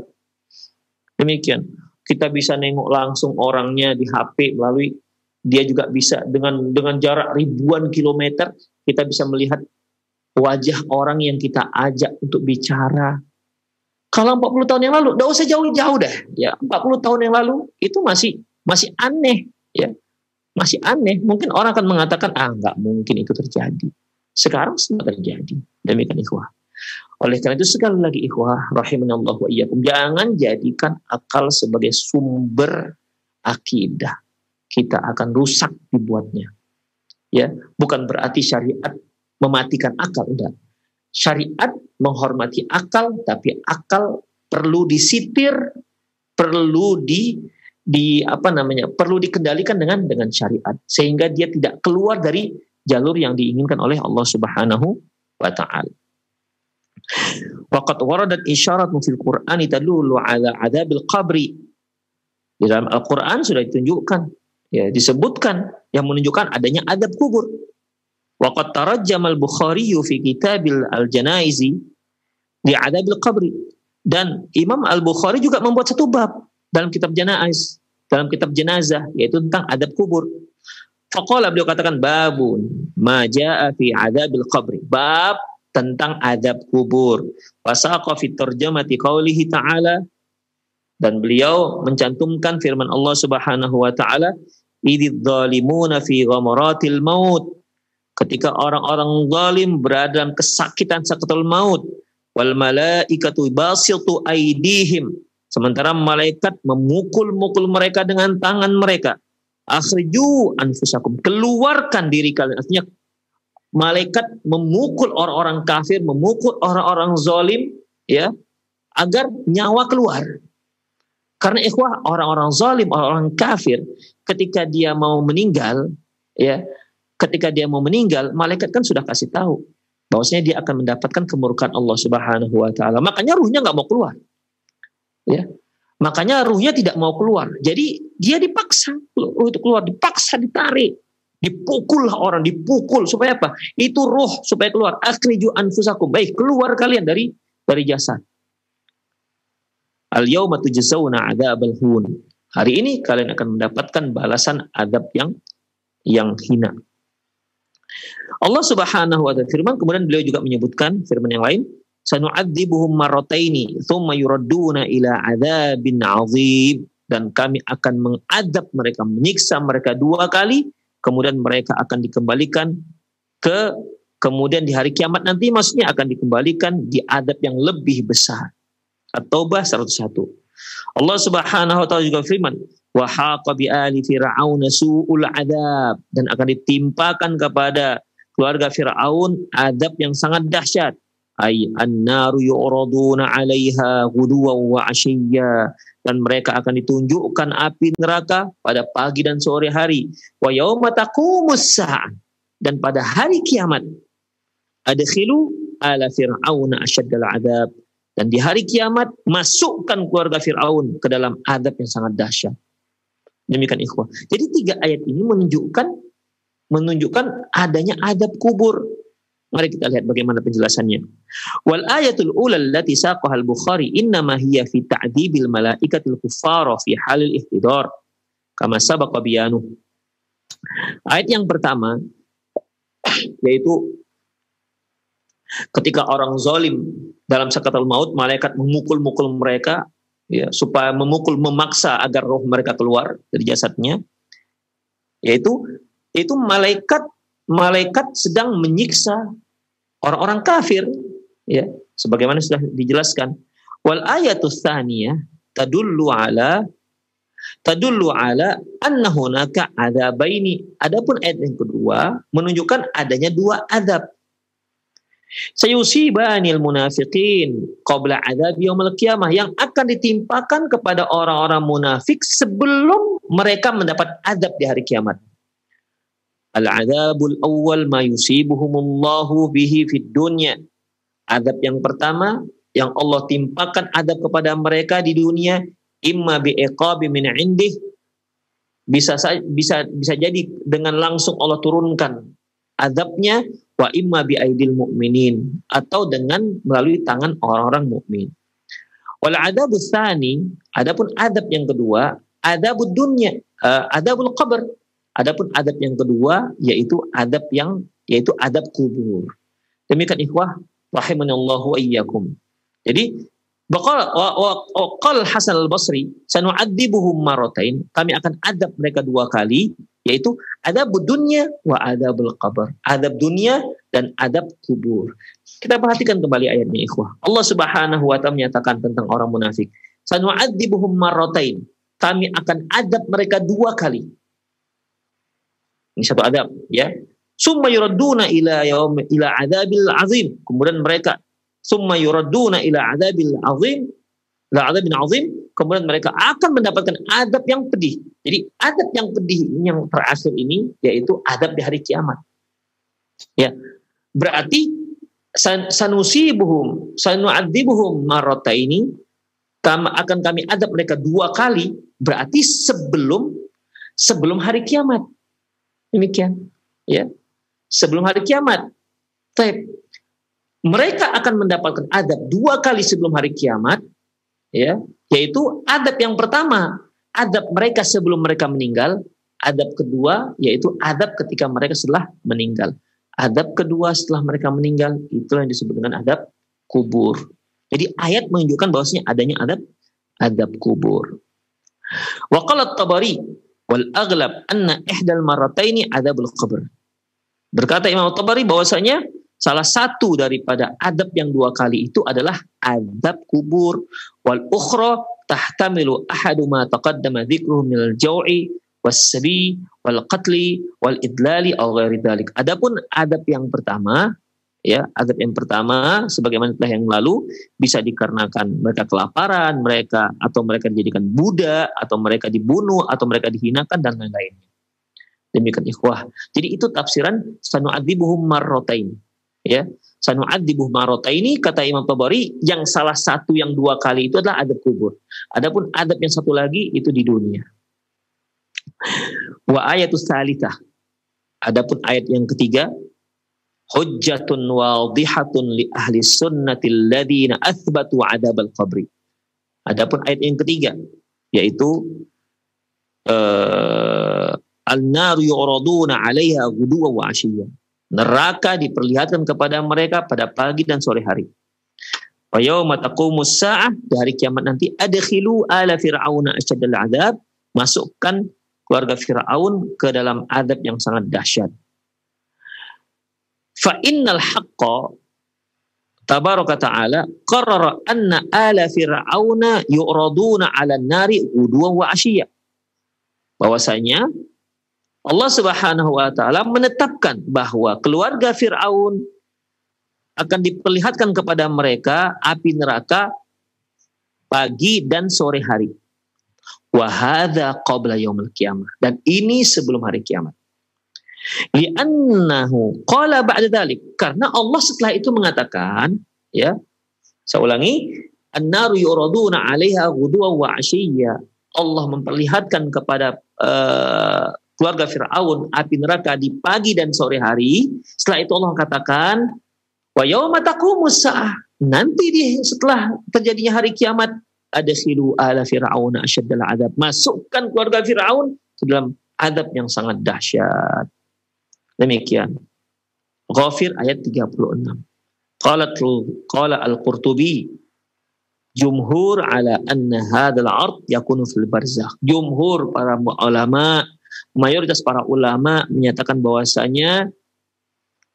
Demikian. Kita bisa nengok langsung orangnya di HP melalui, dia juga bisa dengan jarak ribuan kilometer, kita bisa melihat wajah orang yang kita ajak untuk bicara. Kalau 40 tahun yang lalu, nggak usah jauh-jauh dah. Ya, 40 tahun yang lalu itu masih aneh, ya. Masih aneh. Mungkin orang akan mengatakan, nggak mungkin itu terjadi. Sekarang sudah terjadi. Demikian ikhwah. Oleh karena itu sekali lagi ikhwah, rahimanallahu wa iyyakum, jangan jadikan akal sebagai sumber akidah. Kita akan rusak dibuatnya. Ya, bukan berarti syariat mematikan akal, enggak. Syariat menghormati akal, tapi akal perlu disitir, perlu perlu dikendalikan dengan syariat, sehingga dia tidak keluar dari jalur yang diinginkan oleh Allah Subhanahu wa taala. Waqad waradat isyaratun fil Qur'ani tadullu ala adzabil qabri. Di dalam Al-Qur'an sudah ditunjukkan, ya, disebutkan yang menunjukkan adanya adab kubur. Waqad tarajjama al-Bukhari fi kitabil al-janaizi di adabil qabri, dan Imam Al-Bukhari juga membuat satu bab dalam kitab janaiz, dalam kitab jenazah, yaitu tentang adab kubur. Faqala, beliau katakan, babun ma jaa fi adabil qabri, bab tentang adab kubur. Wasaqa fi tarjamati qaulihi ta'ala, dan beliau mencantumkan firman Allah Subhanahu wa taala, idzal zalimuna fi ghamaratil maut, ketika orang-orang zalim berada dalam kesakitan sakaratul maut, wal malaikatu basitu aidihim, sementara malaikat memukul-mukul mereka dengan tangan mereka. Akhriju anfusakum, keluarkan diri kalian. Artinya malaikat memukul orang-orang kafir, memukul orang-orang zalim, ya, agar nyawa keluar. Karena ikhwah, orang-orang zalim, orang-orang kafir, ketika dia mau meninggal, ya, ketika dia mau meninggal, malaikat kan sudah kasih tahu bahwasanya dia akan mendapatkan kemurkaan Allah Subhanahu wa taala. Makanya ruhnya nggak mau keluar. Ya. Makanya ruhnya tidak mau keluar. Jadi dia dipaksa untuk keluar, dipaksa ditarik. Dipukullah orang, dipukul supaya apa? Itu ruh supaya keluar. Akhriju anfusakum. Baik, keluar kalian dari jasad. Al-yauma tujzauna adzabal hun. Hari ini kalian akan mendapatkan balasan adab yang hina. Allah Subhanahu wa ta'ala firman, kemudian beliau juga menyebutkan firman yang lain, sanu'adzibuhum marrataini tsumma yuradduna ila adzabin 'adzim, dan kami akan mengadab mereka, menyiksa mereka 2 kali, kemudian mereka akan dikembalikan kemudian di hari kiamat nanti, maksudnya akan dikembalikan di adab yang lebih besar. At-Taubah 101. Allah Subhanahu wa ta'ala juga firman, wa haqa bi ali fir'aun su'ul adab, dan akan ditimpakan kepada keluarga Fir'aun adab yang sangat dahsyat. Ay an-naru yu'raduna 'alaiha ghuduwan wa 'ashiyya, dan mereka akan ditunjukkan api neraka pada pagi dan sore hari. Wa yauma taqumus sa'ah, dan pada hari kiamat, adkhilu ala fir'auna asyaddal adab, dan di hari kiamat masukkan keluarga Fir'aun ke dalam adab yang sangat dahsyat. Demikian ikhwah. Jadi 3 ayat ini menunjukkan adanya adab kubur. Mari kita lihat bagaimana penjelasannya. Wal ayatul ula allati saqaha al-Bukhari innama hiya fi ta'dzibil malaikatil kuffara fi halil ihtidar kama sabaqa biyanu. Ayat yang pertama yaitu ketika orang zalim dalam sakaratul maut, malaikat memukul-mukul mereka, ya, supaya memaksa agar roh mereka keluar dari jasadnya. Yaitu malaikat sedang menyiksa orang-orang kafir, ya, sebagaimana sudah dijelaskan. Wal ayatus tsaniyah tadullu ala anna hunaka adzabaini. Adapun ayat yang kedua menunjukkan adanya 2 azab. Sayusibanil munafiqin qabla adzab yaumil qiyamah, yang akan ditimpakan kepada orang-orang munafik sebelum mereka mendapat azab di hari kiamat. Al-adzabul awwal ma yusibuhumullahu bihi fid dunya. Azab yang pertama yang Allah timpakan adab kepada mereka di dunia, imma bi'iqabi min indih, bisa jadi dengan langsung Allah turunkan adabnya, wa imma bi'aidil mu'minin, atau dengan melalui tangan orang-orang mukmin. Wal adabus tsani, adapun adab yang kedua, adabud dunya, adabul qabr. Adapun adab yang kedua yaitu adab kubur. Demikian ikhwah rahimanallahu wa iyyakum. Jadi qala Hasan al-Basri, sanu'adzibuhum marratain, kami akan adab mereka dua kali, yaitu adabud dunya wa adabul qabr. Adab dunia dan adab kubur. Kita perhatikan kembali ayatnya ikhwah. Allah Subhanahu wa taala menyatakan tentang orang munafik, sanu'adzibuhum marratain, kami akan adab mereka dua kali. Ini satu adab, ya. Summa yuradduna ila adabil azim. Kemudian mereka summa yuradduna ila adabil azim, kemudian mereka akan mendapatkan adab yang pedih. Jadi adab yang pedih ini, yang terakhir ini, yaitu adab di hari kiamat. Ya. Berarti sanu'adzibuhum marrataini, akan kami adab mereka dua kali, berarti sebelum hari kiamat. Demikian, ya. Sebelum hari kiamat. Baik. Mereka akan mendapatkan adab dua kali sebelum hari kiamat, ya, yaitu adab yang pertama, adab mereka sebelum mereka meninggal, adab kedua yaitu adab ketika mereka setelah meninggal. Adab kedua setelah mereka meninggal, itulah yang disebut dengan adab kubur. Jadi ayat menunjukkan bahwasanya adanya adab kubur. Wa qala at-Tabari wal aghlab anna ihdal marrataini adabul qabr. Berkata Imam Tabari bahwasanya salah satu daripada adab yang dua kali itu adalah adab kubur. Wal ukhra tahtamilu ahadu ma taqaddama dzikruhu minal jau'i was-sabi wal qatli wal idlali aw ghairi dzalik. Adapun adab yang pertama, ya, adab yang pertama sebagaimana telah yang lalu, bisa dikarenakan mereka kelaparan, atau mereka dijadikan budak, atau mereka dibunuh, atau mereka dihinakan dan lain-lainnya. Demikian ikhwah. Jadi itu tafsiran sanu'adzibuhum marratain. Ya, sanu'adzibuhum marrataini, kata Imam Tabari, yang salah satu yang dua kali itu adalah adab kubur. Adapun adab yang satu lagi itu di dunia. Wa ayatus salitsah. Adapun ayat yang ketiga, hujjatun wadhihatun li ahli sunnatil ladzina athbatu adabal qabri. Adapun ayat yang ketiga yaitu an-nar yu'raduna 'alaiha ghuduwan wa 'ashiyyan. Neraka diperlihatkan kepada mereka pada pagi dan sore hari. Wa yauma taqumus saah, di hari kiamat nanti, adkhilu ala fir'auna asyaddal 'adzab, masukkan keluarga Firaun ke dalam adab yang sangat dahsyat. Fa innal haqqa tabaraka ta'ala qarrara anna ala fir'auna yu'raduna 'alan nari ghuduwan wa 'ashiyya. Bahwasanya Allah Subhanahu wa taala menetapkan bahwa keluarga Firaun akan diperlihatkan kepada mereka api neraka pagi dan sore hari. Wa hadza qabla yaumil qiyamah, dan ini sebelum hari kiamat. Li'annahu qala ba'da dzalik, karena Allah setelah itu mengatakan, ya, saya ulangi, an-naru yuraduna 'alaiha ghuduwan wa 'ashiyya. Allah memperlihatkan kepada keluarga Firaun api neraka di pagi dan sore hari. Setelah itu Allah katakan, wa yauma taqumus saah, nanti setelah terjadinya hari kiamat, adkhilu ala fir'auna asyaddal 'adzab, masukkan keluarga Firaun ke dalam adab yang sangat dahsyat. Demikian. Ghafir ayat 36. Qala al-Qurtubi jumhur ala anna hadzal 'ard yakunu fil barzakh. Jumhur para ulama, mayoritas para ulama menyatakan bahwasanya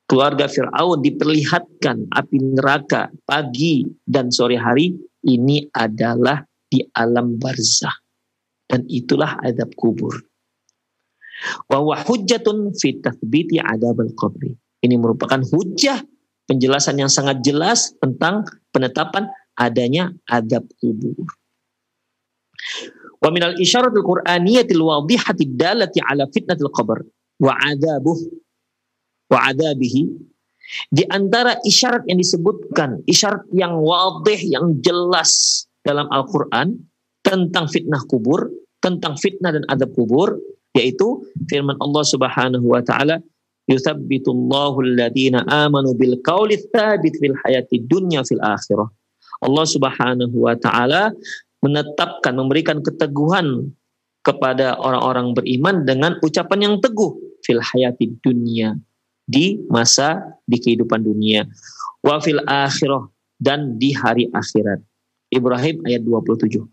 keluarga Firaun diperlihatkan api neraka pagi dan sore hari, ini adalah di alam barzakh, dan itulah adab kubur. Wa huwa hujjatun fi tathbiti adabul qabri. Ini merupakan hujjah, penjelasan yang sangat jelas tentang penetapan adanya adab kubur. Wa minal isyaratil qur'aniyatil wadhihatid dalati ala fitnatil qabr wa adabihi Di antara isyarat yang disebutkan, isyarat yang wadih, yang jelas dalam Al-Quran tentang fitnah kubur, tentang fitnah dan adab kubur, yaitu firman Allah Subhanahu wa taala, "Yuthabbitullahu alladhina amanu bil qawli tsabit fil hayati dunya fil akhirah." Allah Subhanahu wa taala menetapkan, memberikan keteguhan kepada orang-orang beriman dengan ucapan yang teguh fil hayati dunya, di kehidupan dunia, wa fil akhirah, dan di hari akhirat. Ibrahim ayat 27.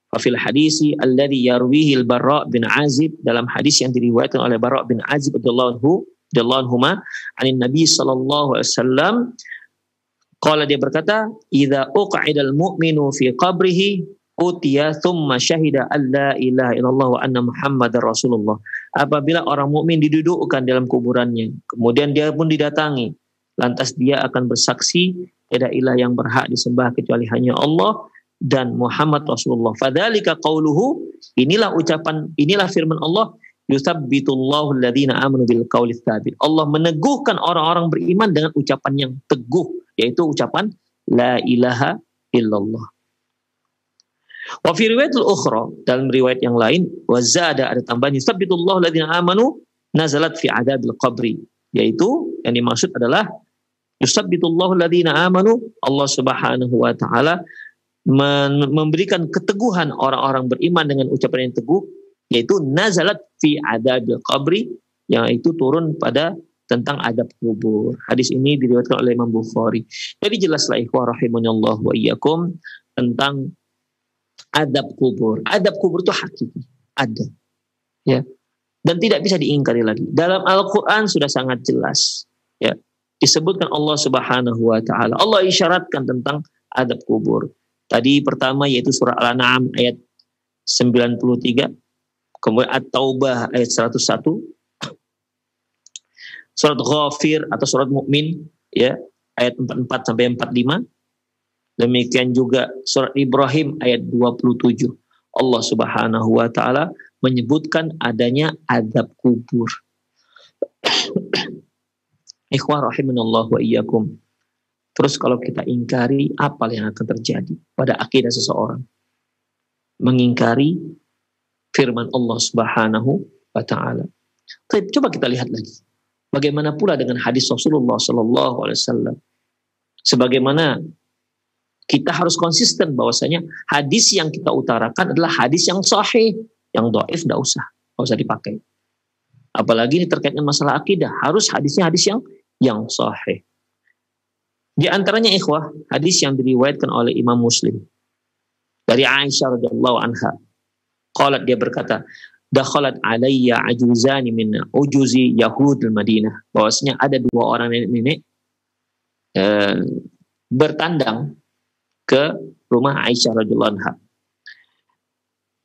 Wa fil hadisi alladhi yarwihi al-Barra' bin Azib, dalam hadis yang diriwayatkan oleh Barra' bin Azib radhiyallahu anhuma, anin Nabi sallallahu alaihi wasallam, qala, dia berkata, idza uq'idal mu'minu fi qabrihi utiya thumma syahida alla ilaha illallah wa anna muhammadar rasulullah. Apabila orang mukmin didudukkan dalam kuburannya, kemudian dia pun didatangi, lantas dia akan bersaksi tiada ilah yang berhak disembah kecuali hanya Allah dan Muhammad Rasulullah. Fadzalika qauluhu, inilah firman Allah, yutsabbitullahu alladhina amanu bil qawli tsabit. Allah meneguhkan orang-orang beriman dengan ucapan yang teguh, yaitu ucapan la ilaha illallah. Wa fi riwayatul ukhra, dalam riwayat yang lain, wa zada, ada tambahan, yusabbitullahu alladziina amanu nazalat fi adabil qabri, yaitu yang dimaksud adalah yusabbitullahu alladziina amanu, Allah Subhanahu wa taala memberikan keteguhan orang-orang beriman dengan ucapan yang teguh, yaitu nazalat fi adabil qabri, yaitu turun pada tentang adab kubur. Hadis ini diriwayatkan oleh Imam Bukhari. Jadi jelaslah ikhwah rahimanallahu wa iyyakum tentang adab kubur. Adab kubur itu hakiki, ada, ya, dan tidak bisa diingkari lagi. Dalam Al-Quran sudah sangat jelas, ya, disebutkan Allah Subhanahu wa taala. Allah isyaratkan tentang adab kubur. Tadi pertama yaitu surah Al-An'am ayat 93, kemudian At-Taubah ayat 101, surat Ghafir atau surat Mukmin, ya, ayat 44 sampai 45. Demikian juga surat Ibrahim ayat 27. Allah Subhanahu wa taala menyebutkan adanya adab kubur. Ikhwah rahimanallahu wa iyyakum. Terus kalau kita ingkari, apa yang akan terjadi pada akidah seseorang? Mengingkari firman Allah Subhanahu wa taala. Coba kita lihat lagi. Bagaimana pula dengan hadis Rasulullah sallallahu alaihi wasallam? Sebagaimana kita harus konsisten bahwasanya hadis yang kita utarakan adalah hadis yang sahih, yang dhaif enggak usah dipakai. Apalagi ini terkait dengan masalah akidah, harus hadisnya hadis yang sahih. Di antaranya ikhwah, hadis yang diriwayatkan oleh Imam Muslim dari Aisyah radhiyallahu anha. Qalat, dia berkata, dakhalat alayya ajuzani min ujuzi Yahudil Madinah, bahwasanya ada dua orang nenek-nenek bertandang ke rumah Aisyah radhiyallahu anha.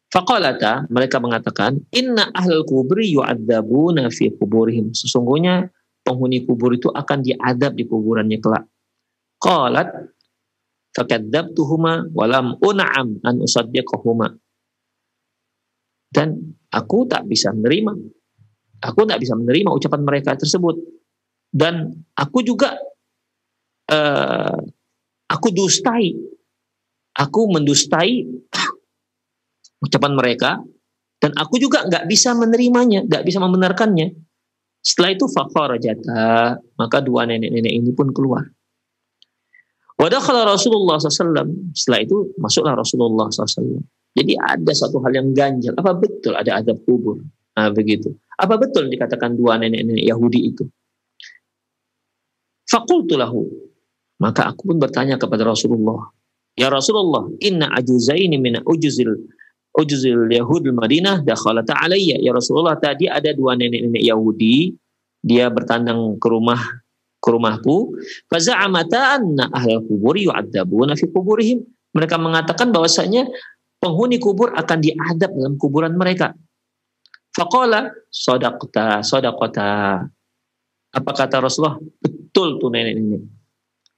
Faqalata, mereka mengatakan, inna ahlul kubri yu'adzabuna fi kuburihim, sesungguhnya penghuni kubur itu akan diadab di kuburannya kelak. Qalat fakadzabtuhuma wa lam un'am an usaddiqahuma, dan aku tak bisa menerima ucapan mereka tersebut, dan aku juga aku mendustai ucapan mereka, dan aku juga nggak bisa menerimanya, nggak bisa membenarkannya. Setelah itu fakharajata, maka dua nenek-nenek ini pun keluar. Wa dakhala Rasulullah SAW, setelah itu masuklah Rasulullah SAW. Jadi ada satu hal yang ganjal, apa betul ada azab kubur? Nah, begitu. Apa betul dikatakan dua nenek-nenek Yahudi itu? Faqultu lahu, maka aku pun bertanya kepada Rasulullah, ya Rasulullah, inna ajuzaini min ujuzil Yahudil Madinah dakhalata alayya. Ya Rasulullah, tadi ada dua nenek-nenek Yahudi, dia bertandang ke rumahku. Faza'amata anna ahlal kuburi yu'adzabuna fi kuburihim. Mereka mengatakan bahwasanya penghuni kubur akan diadab dalam kuburan mereka. Faqala sadaqta. Apa kata Rasulullah? Betul tuh nenek-nenek.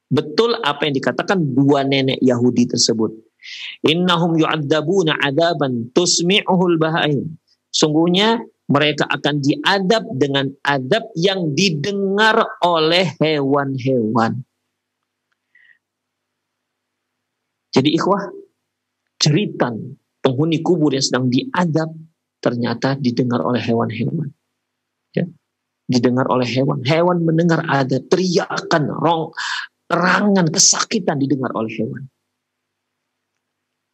Betul apa yang dikatakan dua nenek Yahudi tersebut. Innahum yu'adzabuna 'adzaban tusmi'uhul bahaim. Sungguhnya mereka akan diadab dengan adab yang didengar oleh hewan-hewan. Jadi ikhwah, jeritan penghuni kubur yang sedang diadab ternyata didengar oleh hewan-hewan. Ya, didengar oleh hewan. Hewan mendengar ada teriakan, terangan, kesakitan didengar oleh hewan.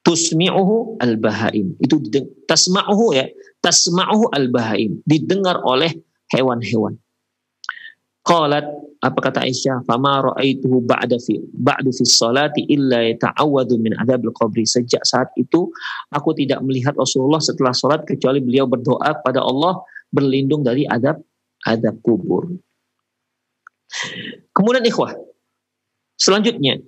Tusmi'uhu al-bahaim. Itu tasma'uhu ya. Tasma'uhu al-bahaim. Didengar oleh hewan-hewan. Qalat, apa kata Aisyah? Fama ra'aituhu ba'du fi sholati illa yata'awwadhu min adzabil qabri. Sejak saat itu aku tidak melihat Rasulullah setelah sholat kecuali beliau berdoa pada Allah berlindung dari adab kubur. Kemudian ikhwah, selanjutnya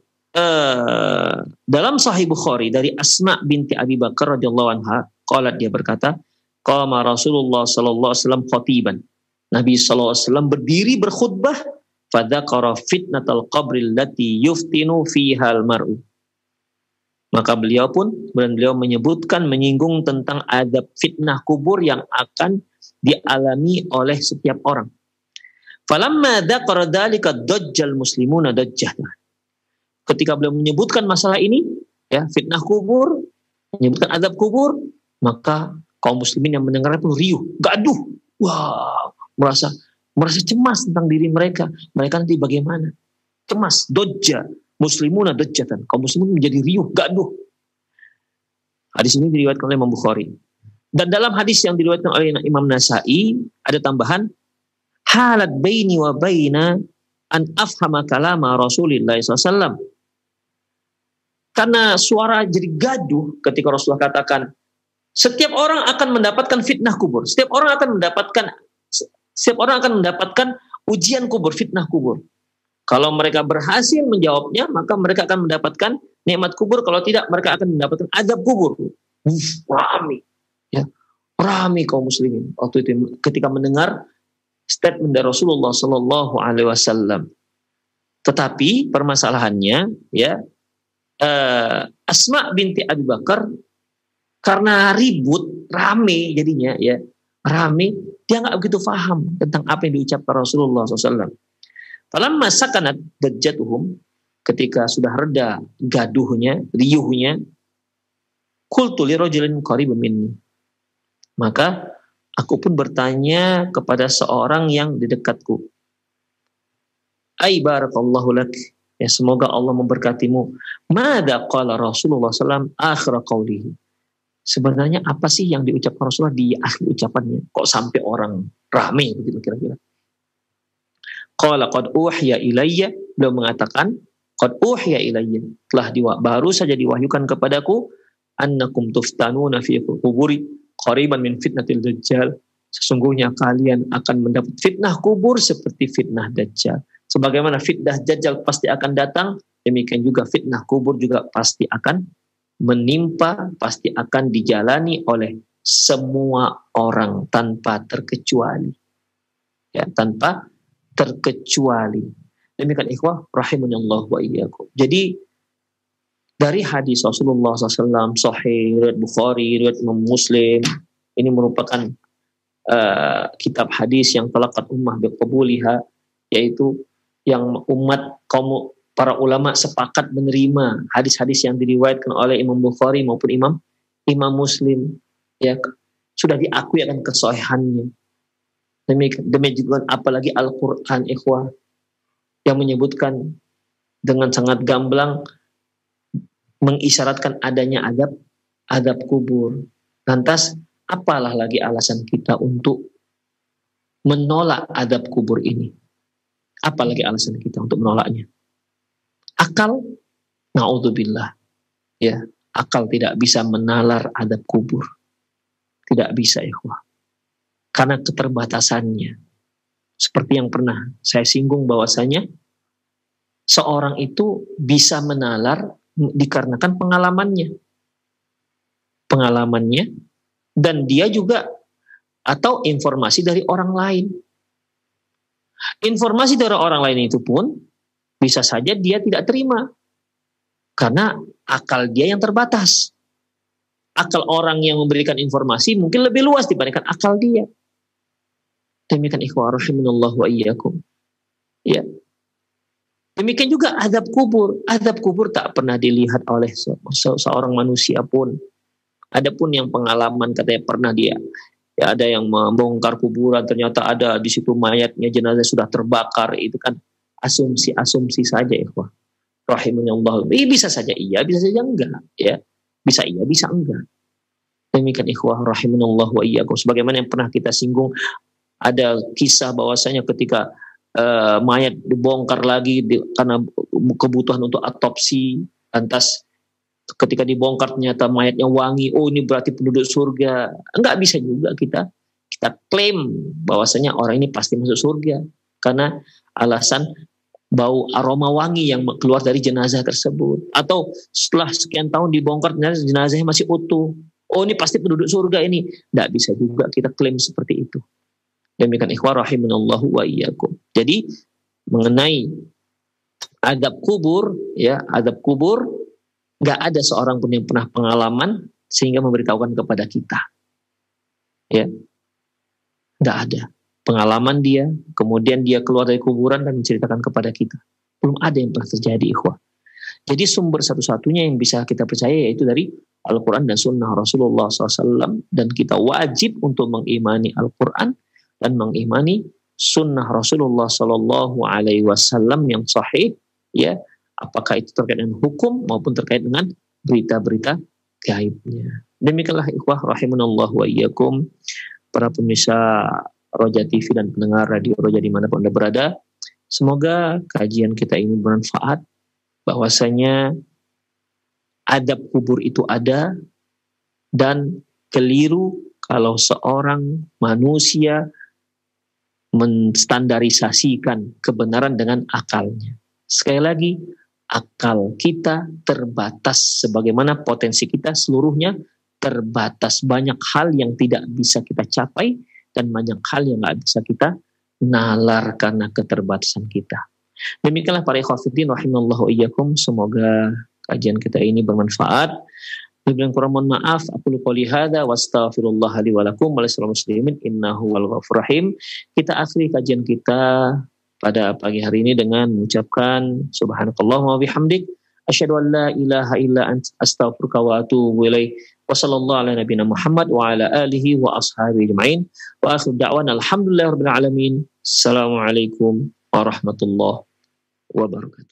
dalam Sahih Bukhari dari Asma binti Abi Bakar radhiyallahu anha, qalat, dia berkata, qama Rasulullah sallallahu alaihi wasallam khatiban. Nabi sallallahu alaihi wasallam berdiri berkhutbah, fadzakara fitnatal qabri allati yuftinu fiha al-mar'u. Maka beliau menyebutkan, menyinggung tentang adab fitnah kubur yang akan dialami oleh setiap orang. Falamma dzakara dzalika dajjal muslimuna dajjah. Ketika beliau menyebutkan masalah ini, ya, fitnah kubur, menyebutkan adab kubur, maka kaum muslimin yang mendengarnya pun riuh, gaduh, wah, merasa cemas tentang diri mereka. Mereka nanti bagaimana? Cemas, dajjal, muslimuna dajjatan. Kaum muslimin menjadi riuh, gaduh. Hadis ini diriwayatkan oleh Imam Bukhari. Dan dalam hadis yang diriwayatkan oleh Imam Nasa'i ada tambahan, halat baini wa baina an afhama kalama Rasulullah SAW. Karena suara jadi gaduh ketika Rasulullah katakan, setiap orang akan mendapatkan fitnah kubur. Setiap orang akan mendapatkan ujian kubur, fitnah kubur. Kalau mereka berhasil menjawabnya, maka mereka akan mendapatkan nikmat kubur. Kalau tidak, mereka akan mendapatkan azab kubur. Rame, ya, rame kaum muslimin waktu itu ketika mendengar statement dari Rasulullah Sallallahu Alaihi Wasallam. Tetapi permasalahannya, ya, Asma binti Abi Bakar karena ribut, rame jadinya, ya, rame, dia nggak begitu paham tentang apa yang diucapkan Rasulullah SAW. Falamma sakanat dajjatuhum, ketika sudah reda gaduhnya, riuhnya, qultu li rajulin qaribun minni, maka aku pun bertanya kepada seorang yang di dekatku, ai barakallahu lak, ya, semoga Allah memberkatimu. Mada qala Rasulullah SAW akhir qawlihi. Sebenarnya apa sih yang diucapkan Rasulullah di akhir ucapannya? Kok sampai orang rame begitu kira-kira? Qala qad uhiya ilayya, beliau mengatakan qad uhiya ilayya, baru saja diwahyukan kepadaku, annakum tuftanuna fi quburi qariban min fitnatil dajjal. Sesungguhnya kalian akan mendapat fitnah kubur seperti fitnah dajjal. Sebagaimana fitnah dajjal pasti akan datang, demikian juga fitnah kubur juga pasti akan menimpa, pasti akan dijalani oleh semua orang tanpa terkecuali. Ya, tanpa terkecuali. Demikian ikhwah rahimanallahu wa iyyakum. Jadi dari hadis Rasulullah SAW, Sahih, riwayat Bukhari, riwayat Imam Muslim, ini merupakan kitab hadis yang talakat ummah biqabuliha, yaitu yang umat kaum para ulama sepakat menerima hadis-hadis yang diriwayatkan oleh Imam Bukhari maupun Imam Muslim, ya, sudah diakui akan kesahihannya. Demikian juga apalagi Al-Quran, ikhwah, yang menyebutkan dengan sangat gamblang mengisyaratkan adanya adab kubur. Lantas apalah lagi alasan kita untuk menolak adab kubur ini? Apalagi alasan kita untuk menolaknya? Akal, na'udzubillah, ya, akal tidak bisa menalar adab kubur, tidak bisa, ikhwah, karena keterbatasannya. Seperti yang pernah saya singgung bahwasanya seorang itu bisa menalar dikarenakan pengalamannya, dan dia juga atau informasi dari orang lain. Informasi dari orang lain itu pun bisa saja dia tidak terima karena akal dia yang terbatas. Akal orang yang memberikan informasi mungkin lebih luas dibandingkan akal dia. Demikian ikhwah rahimanallahu wa iyyakum. Ya. Demikian juga azab kubur. Azab kubur tak pernah dilihat oleh seorang manusia pun. Adapun yang pengalaman katanya pernah dia, ya ada yang membongkar kuburan, ternyata ada di situ mayatnya, jenazah sudah terbakar, itu kan asumsi-asumsi saja ikhwah. Rahimanallahu. Bisa saja iya, bisa saja enggak, ya. Bisa iya, bisa enggak. Demikian ikhwah rahimanallahu wa iyyakum. Sebagaimana yang pernah kita singgung, ada kisah bahwasanya ketika mayat dibongkar lagi karena kebutuhan untuk otopsi, lantas ketika dibongkar ternyata mayatnya wangi, oh ini berarti penduduk surga. Enggak bisa juga kita klaim bahwasanya orang ini pasti masuk surga karena alasan bau aroma wangi yang keluar dari jenazah tersebut. Atau setelah sekian tahun dibongkar ternyata jenazahnya masih utuh, oh ini pasti penduduk surga ini. Enggak bisa juga kita klaim seperti itu. Demikian ikhwah rahimanallahu wa iyyakum. Jadi mengenai azab kubur, ya, azab kubur nggak ada seorang pun yang pernah pengalaman sehingga memberitahukan kepada kita, ya, nggak ada pengalaman dia, kemudian dia keluar dari kuburan dan menceritakan kepada kita. Belum ada yang pernah terjadi ikhwah. Jadi sumber satu-satunya yang bisa kita percaya yaitu dari Al-Quran dan Sunnah Rasulullah SAW, dan kita wajib untuk mengimani Al-Quran dan mengimani sunnah Rasulullah Sallallahu Alaihi Wasallam yang sahih, ya, apakah itu terkait dengan hukum maupun terkait dengan berita-berita gaibnya. Demikianlah ikhwah rahimanallahu wa iyyakum, para pemirsa Roja TV dan pendengar radio Roja dimanapun Anda berada. Semoga kajian kita ini bermanfaat, bahwasanya adab kubur itu ada, dan keliru kalau seorang manusia menstandarisasikan kebenaran dengan akalnya. Sekali lagi, akal kita terbatas, sebagaimana potensi kita seluruhnya terbatas. Banyak hal yang tidak bisa kita capai dan banyak hal yang tidak bisa kita nalar karena keterbatasan kita. Demikianlah para ikhwatiddin rahimallahu iyyakum, semoga kajian kita ini bermanfaat. Bila kurang mohon maaf, aku qouli hadza wa astaghfirullah li wa lakum wa lisal muslimin innahu wal ghafurur rahim. Kita akhiri kajian kita pada pagi hari ini dengan mengucapkan subhanakallahumma wa bihamdik asyhadu an la ilaha illa anta astaghfiruka wa atubu ilaik. Wa sallallahu ala nabiyina Muhammad wa ala alihi wa ashabihi ajmain. Wa akhir da'wana alhamdulillahirabbil alamin. Assalamualaikum warahmatullahi wabarakatuh.